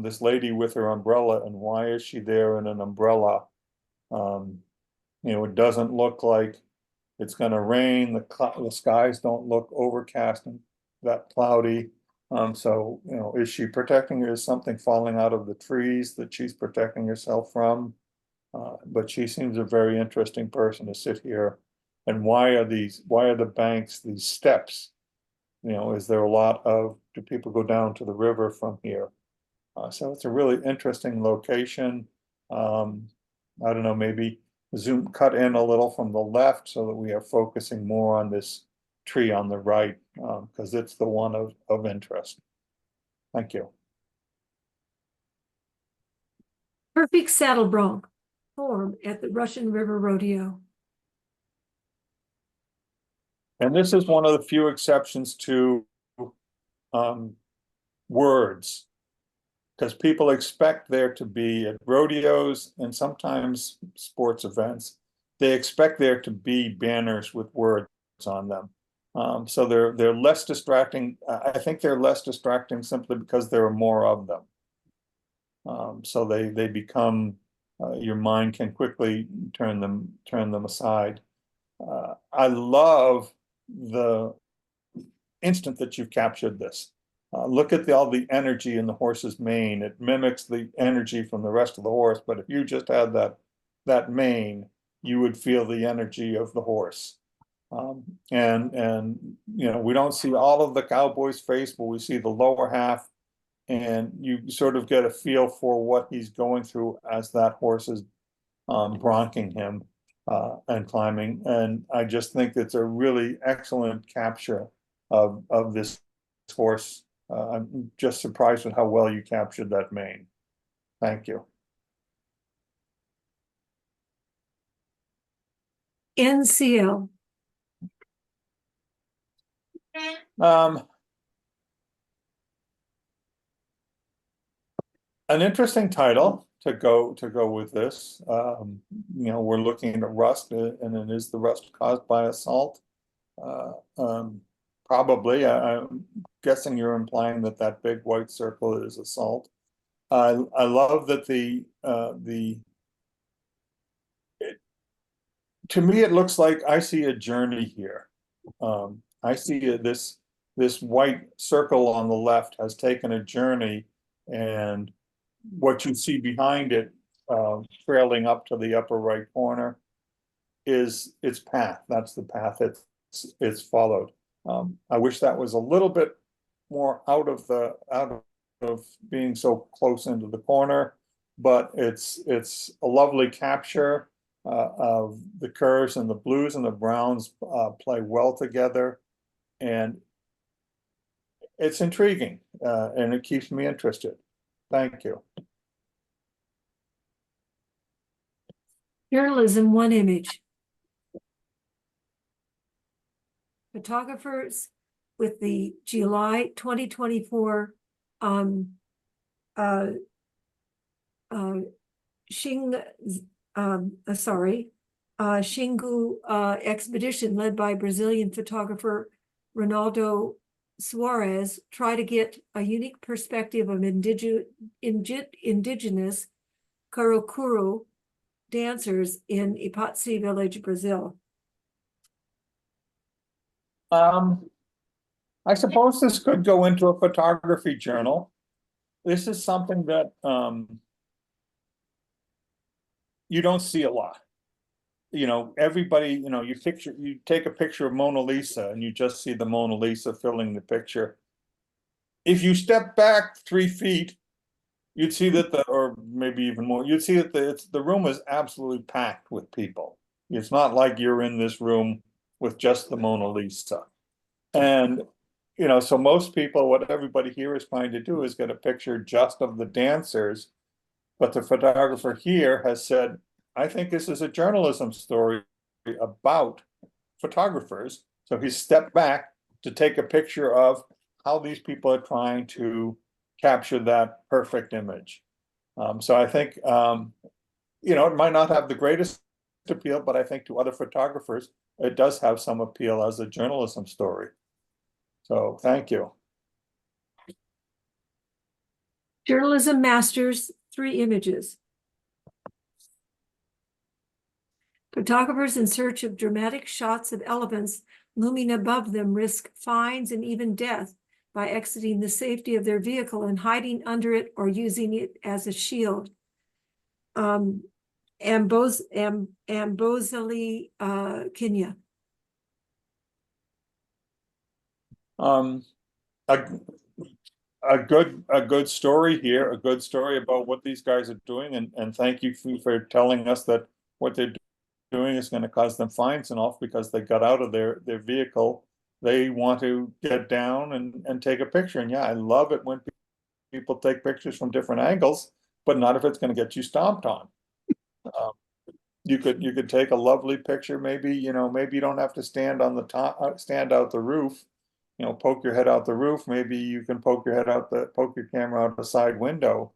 this lady with her umbrella, and why is she there in an umbrella? You know, it doesn't look like it's going to rain. The skies don't look overcast and that cloudy. So, you know, is she protecting her? Is something falling out of the trees that she's protecting herself from? But she seems a very interesting person to sit here. And why are the banks, these steps? You know, is there a lot of, do people go down to the river from here? So it's a really interesting location. I don't know, maybe cut in a little from the left so that we are focusing more on this tree on the right, because it's the one of interest. Thank you. Perfect saddle bronc form at the Russian River Rodeo. And this is one of the few exceptions to words, because people expect there to be at rodeos and sometimes sports events, they expect there to be banners with words on them. So they're less distracting. I think they're less distracting simply because there are more of them. So they become, your mind can quickly turn them aside. I love the instant that you've captured this. Look at all the energy in the horse's mane. It mimics the energy from the rest of the horse, but if you just had that mane, you would feel the energy of the horse. And you know, we don't see all of the cowboy's face, but we see the lower half, and you sort of get a feel for what he's going through as that horse is bronking him and climbing. And I just think it's a really excellent capture of this horse. I'm just surprised at how well you captured that mane. Thank you. NCL. An interesting title to go with this. You know, we're looking at rust, and it is the rust caused by assault. Probably, I'm guessing you're implying that that big white circle is assault. I love that to me, it looks like I see a journey here. I see this white circle on the left has taken a journey, and what you see behind it, trailing up to the upper right corner, is its path. That's the path it's followed. I wish that was a little bit more out of being so close into the corner, but it's a lovely capture of the curves, and the blues and the browns play well together, and it's intriguing, and it keeps me interested. Thank you. Journalism, one image. Photographers with the July 2024 Xingu expedition led by Brazilian photographer Ronaldo Suarez try to get a unique perspective of indigenous Kurukuru dancers in Ipatsi village, Brazil. I suppose this could go into a photography journal. This is something that you don't see a lot. You know, everybody, you know, you take a picture of Mona Lisa and you just see the Mona Lisa filling the picture. If you step back 3 feet, you'd see that or maybe even more, you'd see that the room is absolutely packed with people. It's not like you're in this room with just the Mona Lisa. And, you know, so most people, what everybody here is trying to do is get a picture just of the dancers. But the photographer here has said, I think this is a journalism story about photographers. So he stepped back to take a picture of how these people are trying to capture that perfect image. So I think, you know, it might not have the greatest appeal, but I think to other photographers, it does have some appeal as a journalism story. So thank you. Journalism masters, 3 images. Photographers in search of dramatic shots of elephants looming above them risk fines and even death by exiting the safety of their vehicle and hiding under it or using it as a shield. Amboseli, Kenya. A good story here, a good story about what these guys are doing, and thank you for telling us that what they're doing is going to cause them fines and off because they got out of their vehicle. They want to get down and take a picture. And yeah, I love it when people take pictures from different angles, but not if it's going to get you stomped on. You could take a lovely picture. Maybe, you know, maybe you don't have to stand on the top, stand out the roof, you know, poke your head out the roof. Maybe you can poke your camera out the side window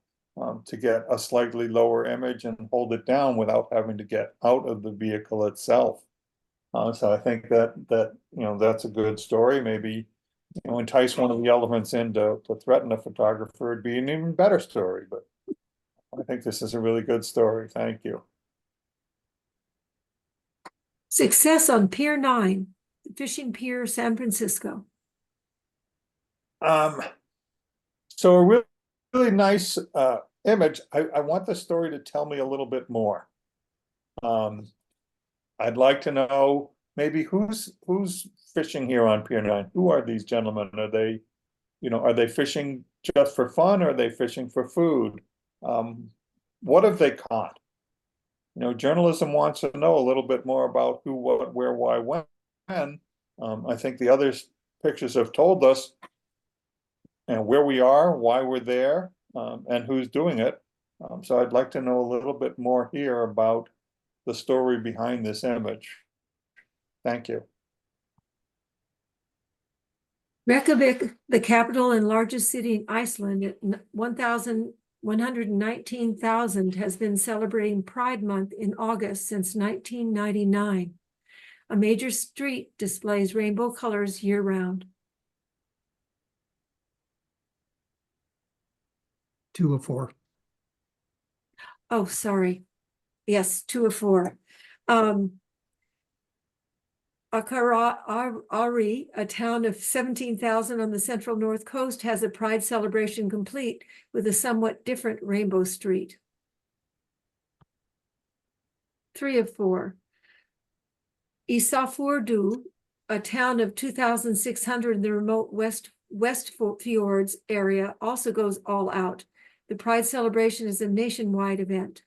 to get a slightly lower image and hold it down without having to get out of the vehicle itself. So I think that you know, that's a good story. Maybe, you know, entice one of the elephants in to threaten a photographer. It'd be an even better story. But I think this is a really good story. Thank you. Success on Pier 9, the fishing pier, San Francisco. So a really nice image. I want the story to tell me a little bit more. I'd like to know maybe who's fishing here on Pier 9? Who are these gentlemen? Are they, are they fishing just for fun? Or are they fishing for food? What have they caught? Journalism wants to know a little bit more about who, what, where, why, when. I think the other pictures have told us where we are, why we're there, and who's doing it. So I'd like to know a little bit more here about the story behind this image. Thank you. Reykjavik, the capital and largest city in Iceland, at 119,000, has been celebrating Pride Month in August since 1999. A major street displays rainbow colors year-round. 2 of 4. Oh, sorry. Yes, 2 of 4. Ari, a town of 17,000 on the central north coast, has a pride celebration complete with a somewhat different rainbow street. 3 of 4. Isafjordur, a town of 2,600 in the remote West Fjords area, also goes all out. The pride celebration is a nationwide event.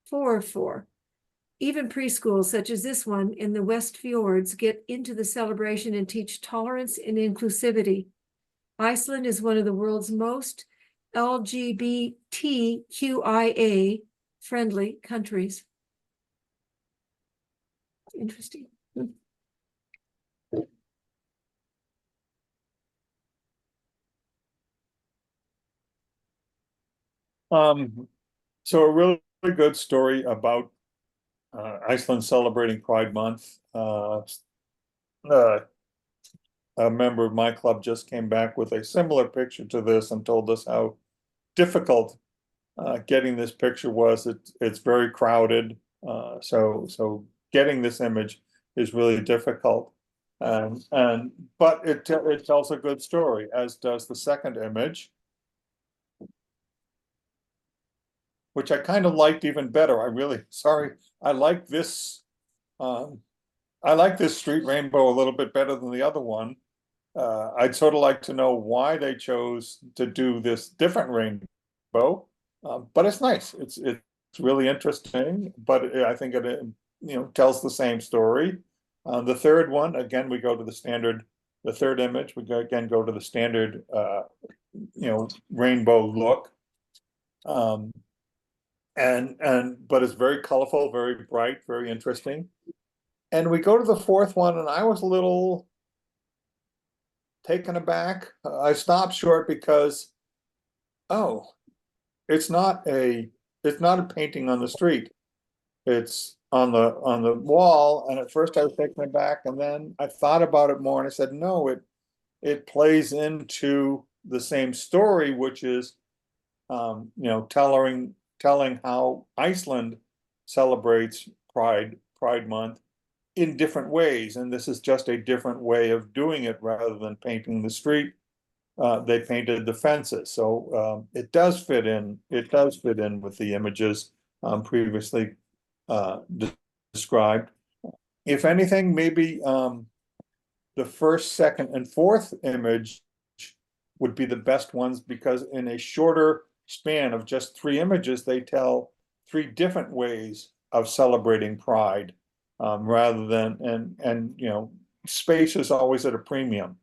4 of 4. Even preschools such as this one in the West Fjords get into the celebration and teach tolerance and inclusivity. Iceland is one of the world's most LGBTQIA friendly countries. Interesting. So a really good story about Iceland celebrating Pride Month. A member of my club just came back with a similar picture to this and told us how difficult getting this picture was. It's very crowded, so getting this image is really difficult. But it tells a good story, as does the second image, which I kind of liked even better. I like this. I like this street rainbow a little bit better than the other one. I'd sort of like to know why they chose to do this different rainbow, but it's nice. It's really interesting, but I think it tells the same story. The third one, again, we go to the standard. The third image, we go to the standard, rainbow look. But it's very colorful, very bright, very interesting. And we go to the fourth one, and I was a little taken aback. I stopped short because, it's not a painting on the street. It's on the wall. And at first I was taken aback, and then I thought about it more, and I said, no, it plays into the same story, which is, telling how Iceland celebrates Pride Month in different ways, and this is just a different way of doing it. Rather than painting the street, they painted the fences. So it does fit in. It does fit in with the images previously described. If anything, maybe the first, second, and fourth image would be the best ones, because in a shorter span of just 3 images, they tell 3 different ways of celebrating Pride. Rather than, space is always at a premium.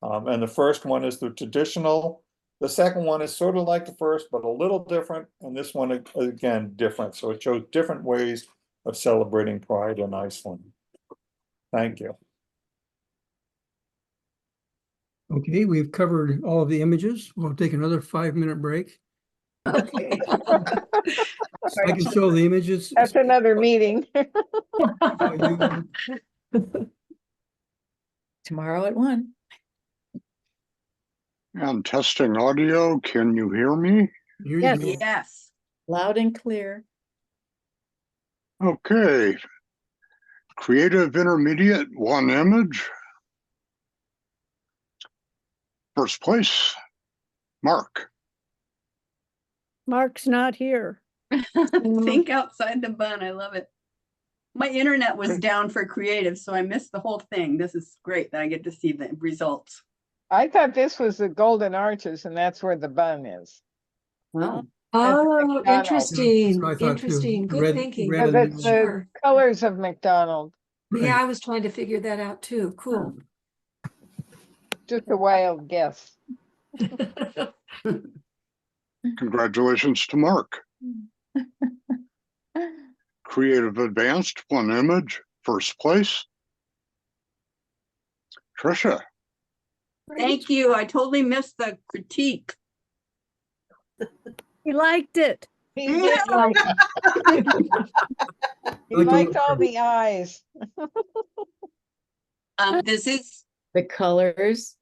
And the first one is the traditional. The second one is sort of like the first, but a little different. And this one, again, different. So it shows different ways of celebrating Pride in Iceland. Thank you. Okay, we've covered all of the images. We'll take another 5-minute break. Okay. I can show the images. That's another meeting. Tomorrow at 1. And testing audio, can you hear me? Here you Yes. go. Yes. Loud and clear. Okay. Creative intermediate, 1 image. First place, Mark. Mark's not here. Think outside the bun. I love it. My internet was down for creative, so I missed the whole thing. This is great that I get to see the results. I thought this was the Golden Arches and that's where the bun is. Well, Oh, McDonald's. interesting, That's what I thought too. interesting. Good Red- thinking. red But and that's yellow. the Sure. colors of McDonald's. Yeah, I was trying to figure that out too. Cool. Just a wild guess. Congratulations to Mark. Creative Advanced, one image, first place. Trisha, thank you. I totally missed the critique. He liked it. He did like, he liked all the eyes. This is The colors.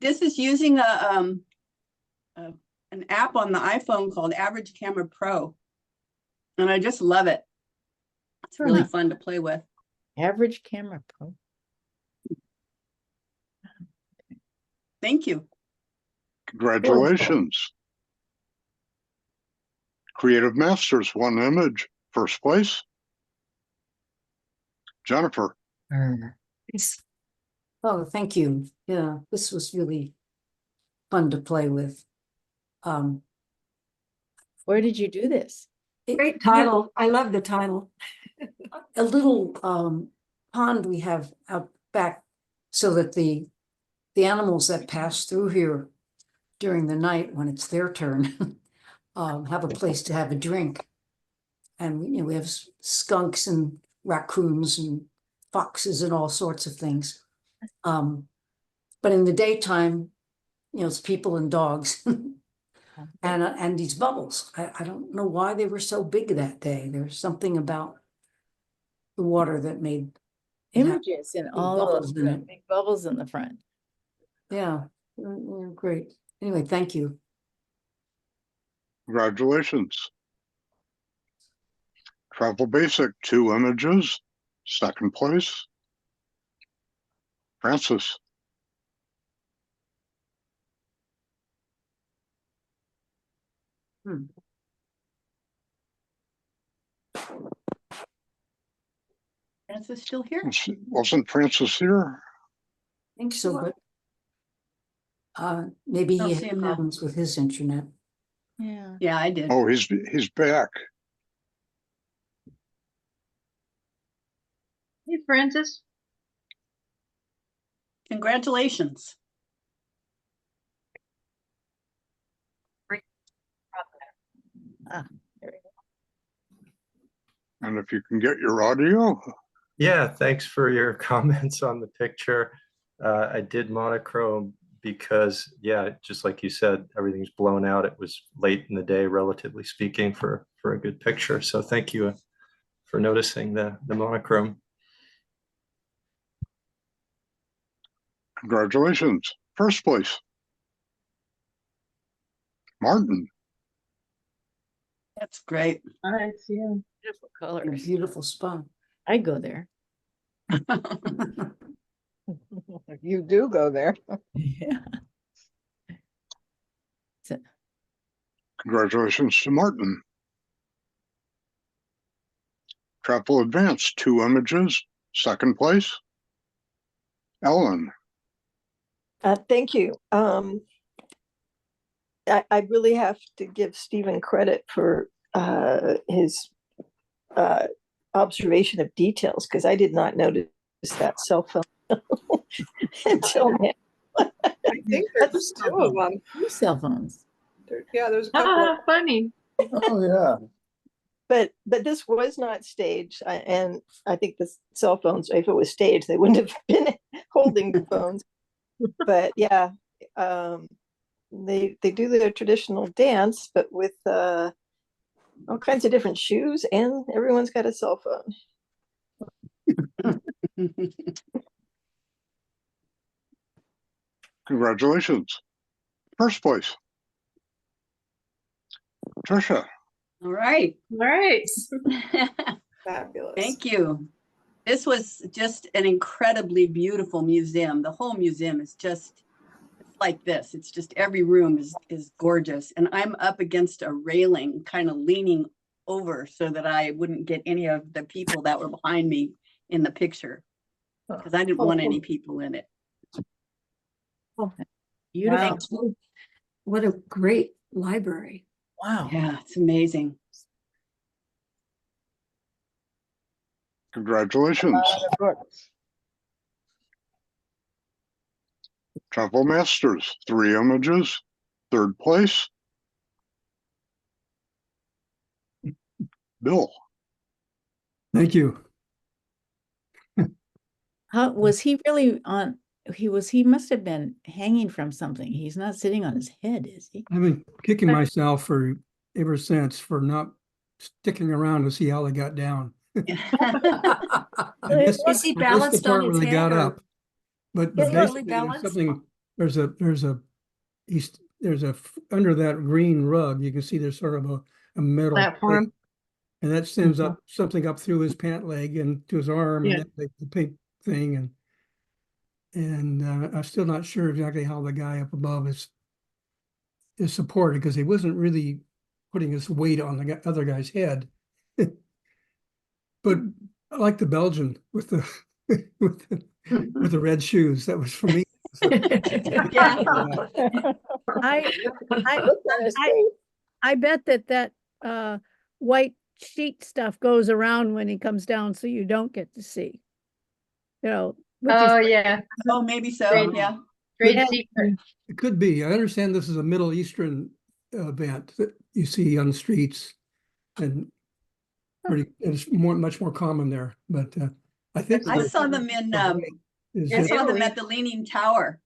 using an app on the iPhone called Average Camera Pro. And I just love it. It's really Huh. fun to play with. Average camera pro. Thank you. congratulations. Creative Masters, one image, first place. Jennifer, Yes. Oh, thank you. Yeah, this was really fun to play with. Where did you do this? Great title. I love the title. A little pond we have out back so that the animals that pass through here during the night when it's their turn have a place to have a drink. And we have skunks and raccoons and foxes and all sorts of things. But in the daytime, it's people and dogs. And these bubbles. I don't know why they were so big that day. There's something about the water that made it have Images in big all bubbles those in it. big bubbles in the front. Yeah, they're great. Anyway, thank you. congratulations. Travel Basic, two images, second place. Francis, Francis still here? wasn't Francis here? I think so, but maybe Don't he see had him now. problems with his internet. Yeah. Yeah, I did. Oh, he's back. Hey, Francis. Congratulations. And if you can get your audio, Yeah, thanks for your comments on the picture. I did monochrome because, yeah, just like you said, everything's blown out. It was late in the day, relatively speaking, for a good picture. So thank you for noticing the monochrome. congratulations, first place. Martin, That's great. Nice, yeah. Beautiful A colors. beautiful spot. I go there. You do go there. Yeah. congratulations to Martin. Travel Advanced, two images, second place. Ellen, Thank you. I really have to give Stephen credit for his observation of details, because I did not notice that cell phone until now. I think there's two of them. Two cell phones. Yeah, there's a couple. Ah, funny. Oh, yeah. But this was not staged, and I think the cell phones, if it was staged, they wouldn't have been holding the phones. But yeah, they do their traditional dance, but with all kinds of different shoes, and everyone's got a cell phone. congratulations, first place. Trisha, All right. All right. Fabulous. Thank you. This was just an incredibly beautiful museum. The whole museum is just like this. It's just every room is gorgeous. And I'm up against a railing, kind of leaning over so that I wouldn't get any of the people that were behind me in the picture. Because I didn't want any people in it. Beautiful. What a great library. Wow. Yeah, it's amazing. Congratulations. Books. Temple Masters, 3 images, 3rd place. Bill, Thank you. How was he really on? He must have been hanging from something. He's not sitting on his head, is he? I've been kicking myself for ever since for not sticking around to see how they got down. I missed Is he the balanced part on where his they got head or? up. But Is he really basically balanced? there's a under that green rug, you can see there's sort of a metal Platform. plate, and that sends up something up through his pant leg and to his arm, Yeah. and the pink thing, and I'm still not sure exactly how the guy up above is supported, because he wasn't really putting his weight on the other guy's head. But I like the Belgian with the with the red shoes. That was for me. Yeah. I Look on his I- face. I bet that white sheet stuff goes around when he comes down, so you don't get to see. You know. Which Oh, is, yeah. Oh, maybe so, Great. yeah. Great Yeah. secret. It could be. I understand this is a Middle Eastern event that you see on the streets, and it's much more common there. But I think I saw them in, I saw them at the Leaning Tower.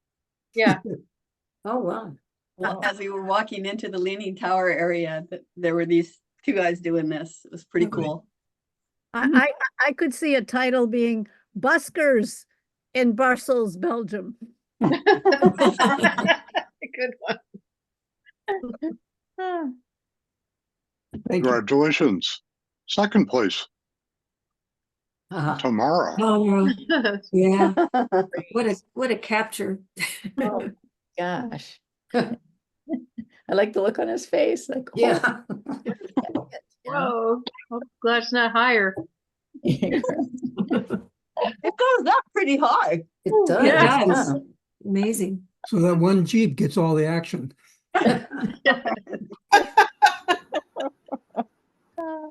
Yeah. Oh, wow. As we were walking into the Leaning Tower area, there were these 2 guys doing this. It was pretty Okay. cool. I could see a title being Buskers in Brussels, Belgium. Good one. Thank you. congratulations. 2nd place, Tamara. Oh, yeah. What a capture. Oh gosh. I like the look on his face. Like, oh, Yeah. Whoa. I'm glad it's not higher. It goes up pretty high. It does. Yeah, it Yeah. does. Amazing. So that one Jeep gets all the action.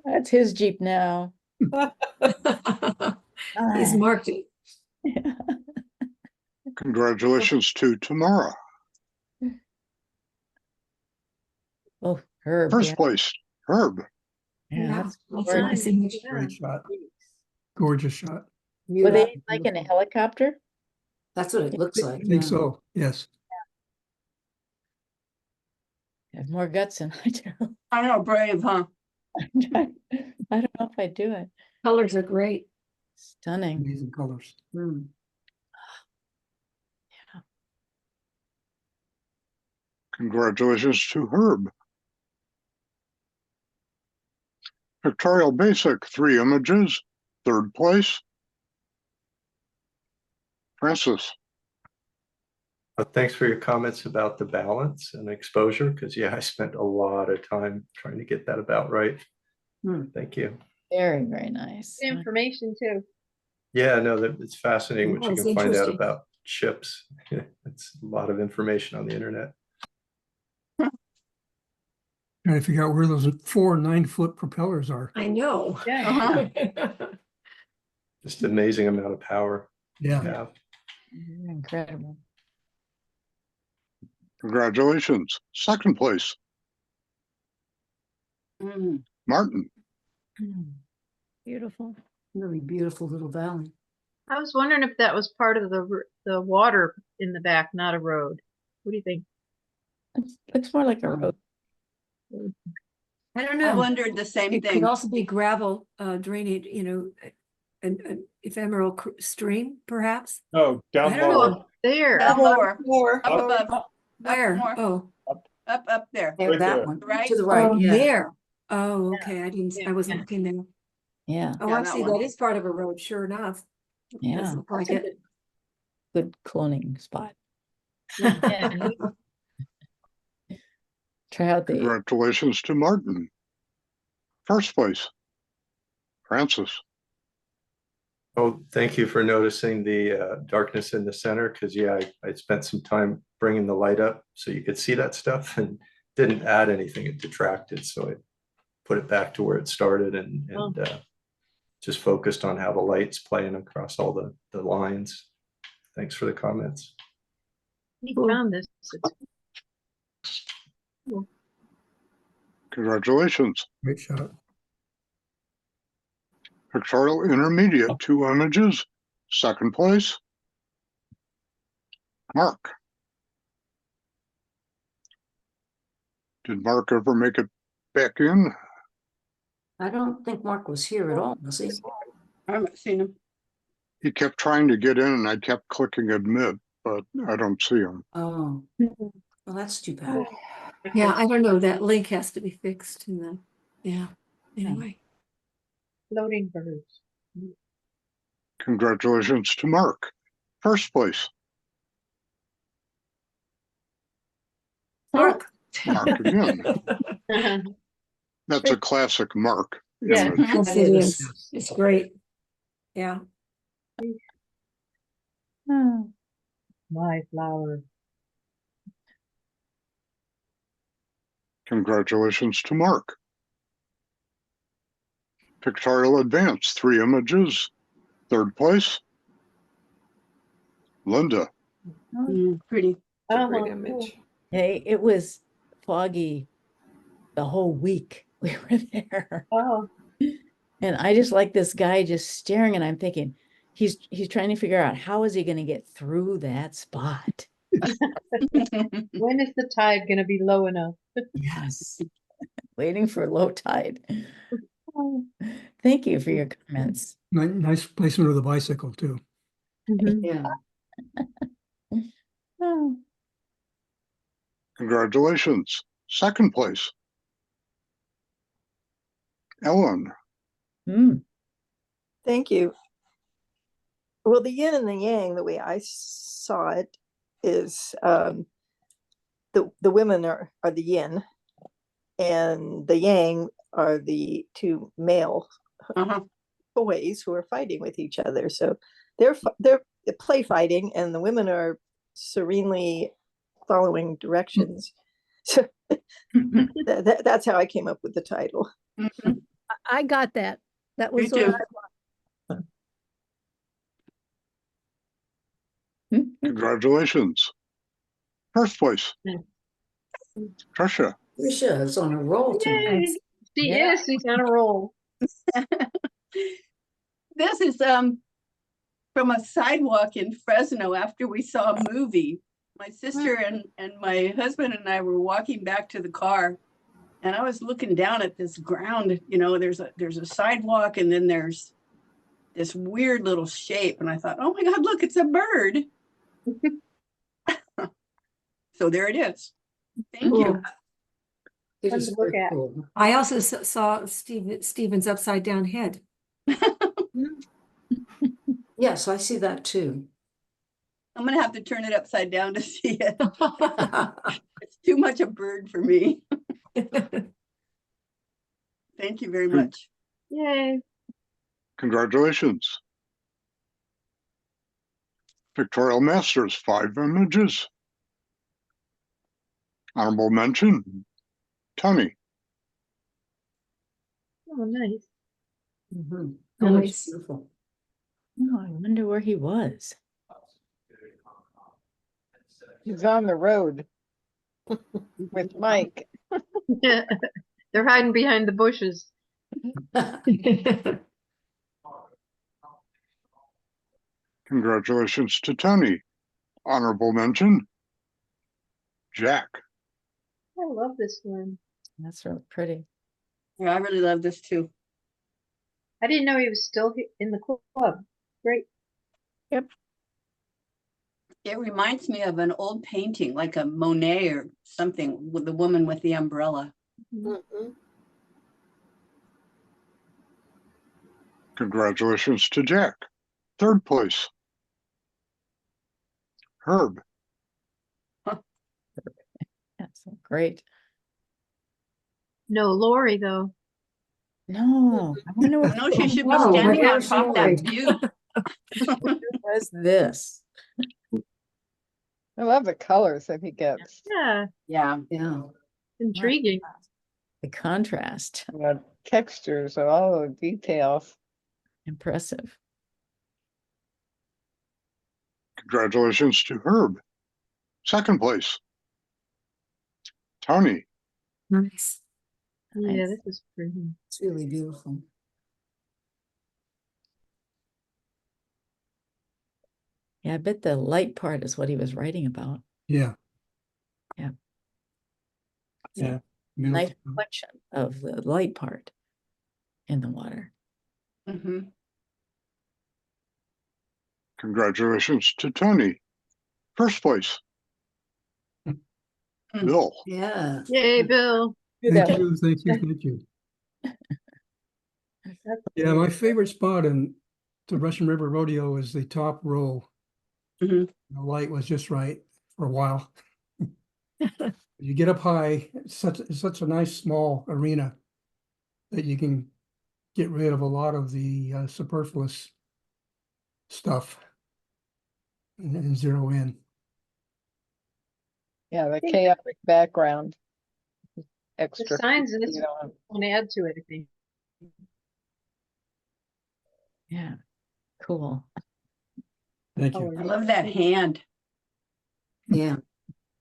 that's his Jeep now. He's marked it. Congratulations to Tamara. Oh, Herb. 1st yeah. place, Herb. Yeah, That's a gorgeous. nice image. Great shot. Gorgeous shot. Were they like in a helicopter? That's what it looks I like. think yeah. so. Yes. I have more guts than I do. I know, brave, huh? I don't know if I do it. Colors are great. Stunning. Amazing colors. Hmm. Congratulations to Herb. Pictorial Basic, 3 images, 3rd place. Francis, Thanks for your comments about the balance and exposure, because yeah, I spent a lot of time trying to get that about right. Thank you. Very, very nice. Good information too. Yeah, no, it's fascinating what you That's can find out interesting. about chips. It's a lot of information on the internet. Trying to figure out where those 4 9-foot propellers are. I know. Uh-huh. Just amazing amount of power. Yeah. Yeah. Incredible. congratulations. 2nd place, Mm. Martin. Beautiful. Really beautiful little valley. I was wondering if that was part of the water in the back, not a road. What do you think? Looks more like a road. I don't I know. wondered the same It could thing. also be gravel drainage, an ephemeral stream, perhaps. No, down I don't lower. know. There. Down lower, More. up above, Where? more. Oh, up there. There, Right that there. one. Right? To the right. oh, Yeah. there. Oh, okay. I Yeah. wasn't looking there. Yeah, Oh, Yeah, I that see. one. That is part of a road, sure enough. yeah. Doesn't look like it. Good cloning spot. Yeah. Try out the Congratulations to Martin. First place, Francis. Oh, thank you for noticing the darkness in the center, because yeah, I spent some time bringing the light up so you could see that stuff and didn't add anything, it detracted. So I put it back to where it started and just focused on how the light's playing across all the lines. Thanks for the comments. He found this. Congratulations. Great shot. Pictorial Intermediate, 2 images. Second place, Mark. Did Mark ever make it back in? I don't think Mark was here at all, was he? I haven't seen him. He kept trying to get in and I kept clicking admit, but I don't see him. Oh, well, that's too bad. Yeah, I don't know, that link has to be fixed in the, yeah, anyway. Floating birds. Congratulations to Mark. First place, Mark. Mark again. That's a classic Mark Yeah. image. Yes, it is. It's great. Yeah. Oh, My flower. Congratulations to Mark. Pictorial Advance, 3 images. Third place, Linda. Pretty. Great image. Hey, it was foggy the whole week we were there. Oh. And I just like this guy just staring, and I'm thinking, he's trying to figure out how is he going to get through that spot. When is the tide going to be low enough? Yes. Waiting for low tide. Thank you for your comments. Nice placement of the bicycle too. Yeah. Oh, Congratulations. Second place, Ellen. Thank you. Well, the yin and the yang, the way I saw it, is the women are the yin, and the yang are the 2 male boys who are fighting with each other. So they're play fighting, and the women are serenely following directions. So that's how I came up with the title. I got that. That was Me too. Congratulations. First place, Trisha. Trisha is on a roll tonight. She is. She's on a roll. This is from a sidewalk in Fresno after we saw a movie. My sister and my husband and I were walking back to the car, and I was looking down at this ground. You know, there's a sidewalk, and then there's this weird little shape, and I thought, oh my God, look, it's a bird. So there it is. Thank you. It Fun is to look very at. cool. I also saw Stephen's upside down head. Yes, I see that too. I'm gonna have to turn it upside down to see it. It's too much a bird for me. Thank you very much. Yay. Congratulations. Pictorial Masters, 5 images. Honorable mention, Tony. Oh, nice. Mhm. Nice. Beautiful. oh, I wonder where he was. He's on the road with Mike. They're hiding behind the bushes. Congratulations to Tony. Honorable mention, Jack. I love this one. That's really pretty. Yeah, I really love this too. I didn't know he was still in the club. Great. It reminds me of an old painting, like a Monet or something, with the woman with the umbrella. Congratulations to Jack. Third place, Herb. That's great. No Lori though. No, I wonder what No, she should be No, standing on there's top of that no- butte. was this. I love the colors that he gets. Yeah, Yeah. Yeah. intriguing. The contrast, And the textures of all the details. impressive. Congratulations to Herb. Second place. Tony. Nice. Yeah, Nice. this is pretty. It's really beautiful. Yeah, I bet the light part is what he was writing about. Yeah. Yeah. Yeah. Nice Beautiful. reflection of the light part in the water. Mm-hmm. Congratulations to Tony. First place. Bill. Yeah. Yay, Bill. Thank you, thank you, thank you. That's Yeah, my favorite spot in the Russian River Rodeo is the top row. Mhm. The light was just right for a while. You get up high, it's such a nice small arena that you can get rid of a lot of the superfluous stuff and zero in. Yeah, the chaotic background. the Extra. signs in this you know, one add to it, I think. Yeah, cool. Thank Oh, you. I love that hand. Yeah.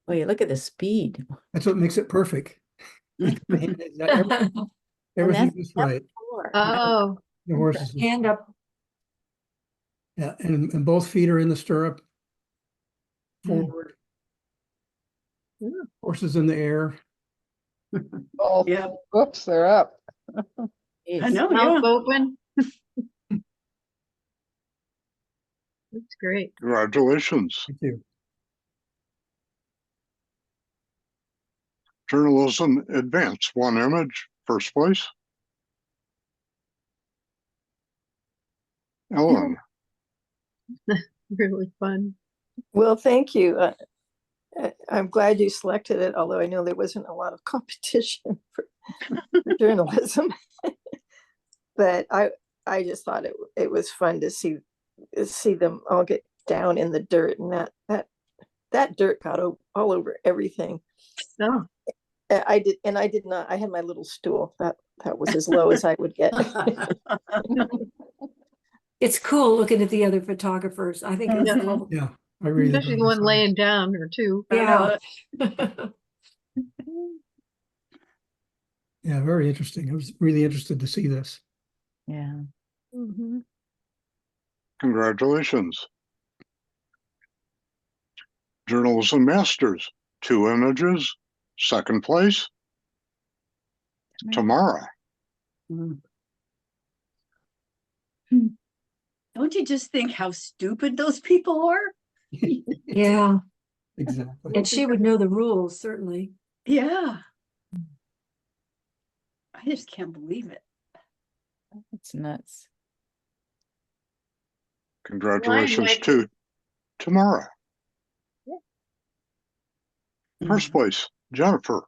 Wait, look at the speed. That's what makes it perfect. Everything And everything's that's just that's right. four. Oh, The horses, Hand up. yeah, and both feet are in the stirrup. Mm. Forward. Yeah. Horses in the air. Oh, Yep. whoops, they're up. I Jeez. know, mouth yeah. open. That's great. Congratulations. Thank you. Journalism Advance. One image. First place. Ellen. Really fun. Well, thank you. I'm glad you selected it, although I know there wasn't a lot of competition for journalism. But I just thought it was fun to see them all get down in the dirt, and that dirt got all over everything. Oh, I did not. I had my little stool. That was as low as I would get. It's cool looking at the other photographers. I think it's Yeah. cool. Yeah, I really especially love the one this. laying down or two. I Yeah. know. Yeah, very interesting. I was really interested to see this. Yeah. Mhm. Congratulations. Journalism Masters. 2 images. Second place. Tamara. Mm. Don't you just think how stupid those people are? Yeah. Exactly. And she would know the rules, certainly. Yeah. I just can't believe it. It's nuts. Congratulations might to Tamara. Mm. First place. Jennifer.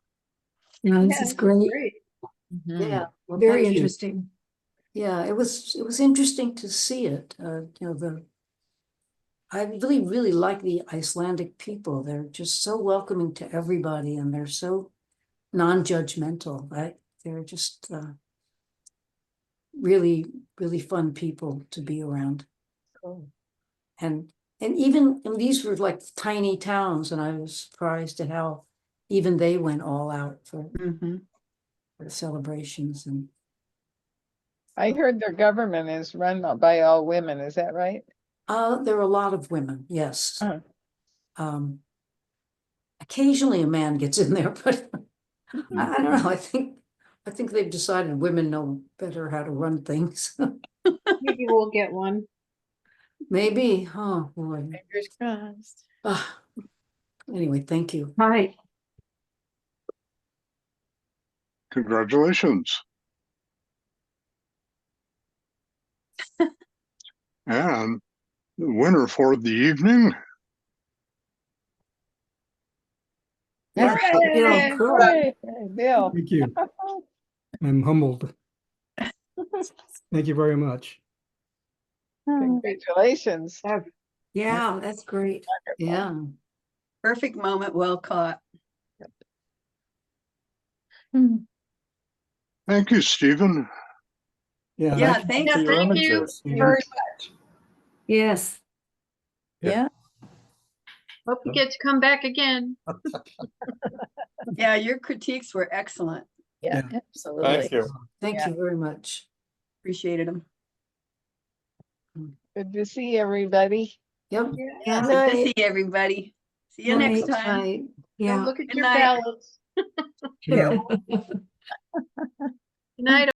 Yeah, this Yeah, is this great. great. Mhm. Yeah. Well, Very thank you. interesting. Yeah, it was interesting to see it. I really like the Icelandic people. They're just so welcoming to everybody, and they're so non-judgmental. They're just really fun people to be around. Cool. And even and these were like tiny towns, and I was surprised at how even they went all out for Mhm. the celebrations. And I heard their government is run by all women. Is that right? there are a lot of women, yes. Uh-huh. Occasionally a man gets in there, but I don't know. I think they've decided women know better how to run things. Maybe we'll get one. Maybe. Oh boy. Fingers crossed. Anyway, thank you. Right. Congratulations. And the winner for the evening. Yeah, Hooray! Bill, cool. Hey, Bill. Thank you. I'm humbled. Thank you very much. Congratulations. Yeah, that's great. Yeah. Perfect moment, well caught. Thank you, Stephen. Yeah, Thank thank you for you. your Thank you. images. Very much. Yes. Yeah, Hope you get to come back again. Yeah, your critiques were excellent. yeah, Yeah. absolutely. Thank you. Thank Yeah. you very much. Appreciated them. Good to see everybody. Yep. Yeah, Good good to night. see everybody. See you Good next night. time. Night. Don't Yeah. look at Good your night. ballots. Yeah. Good night,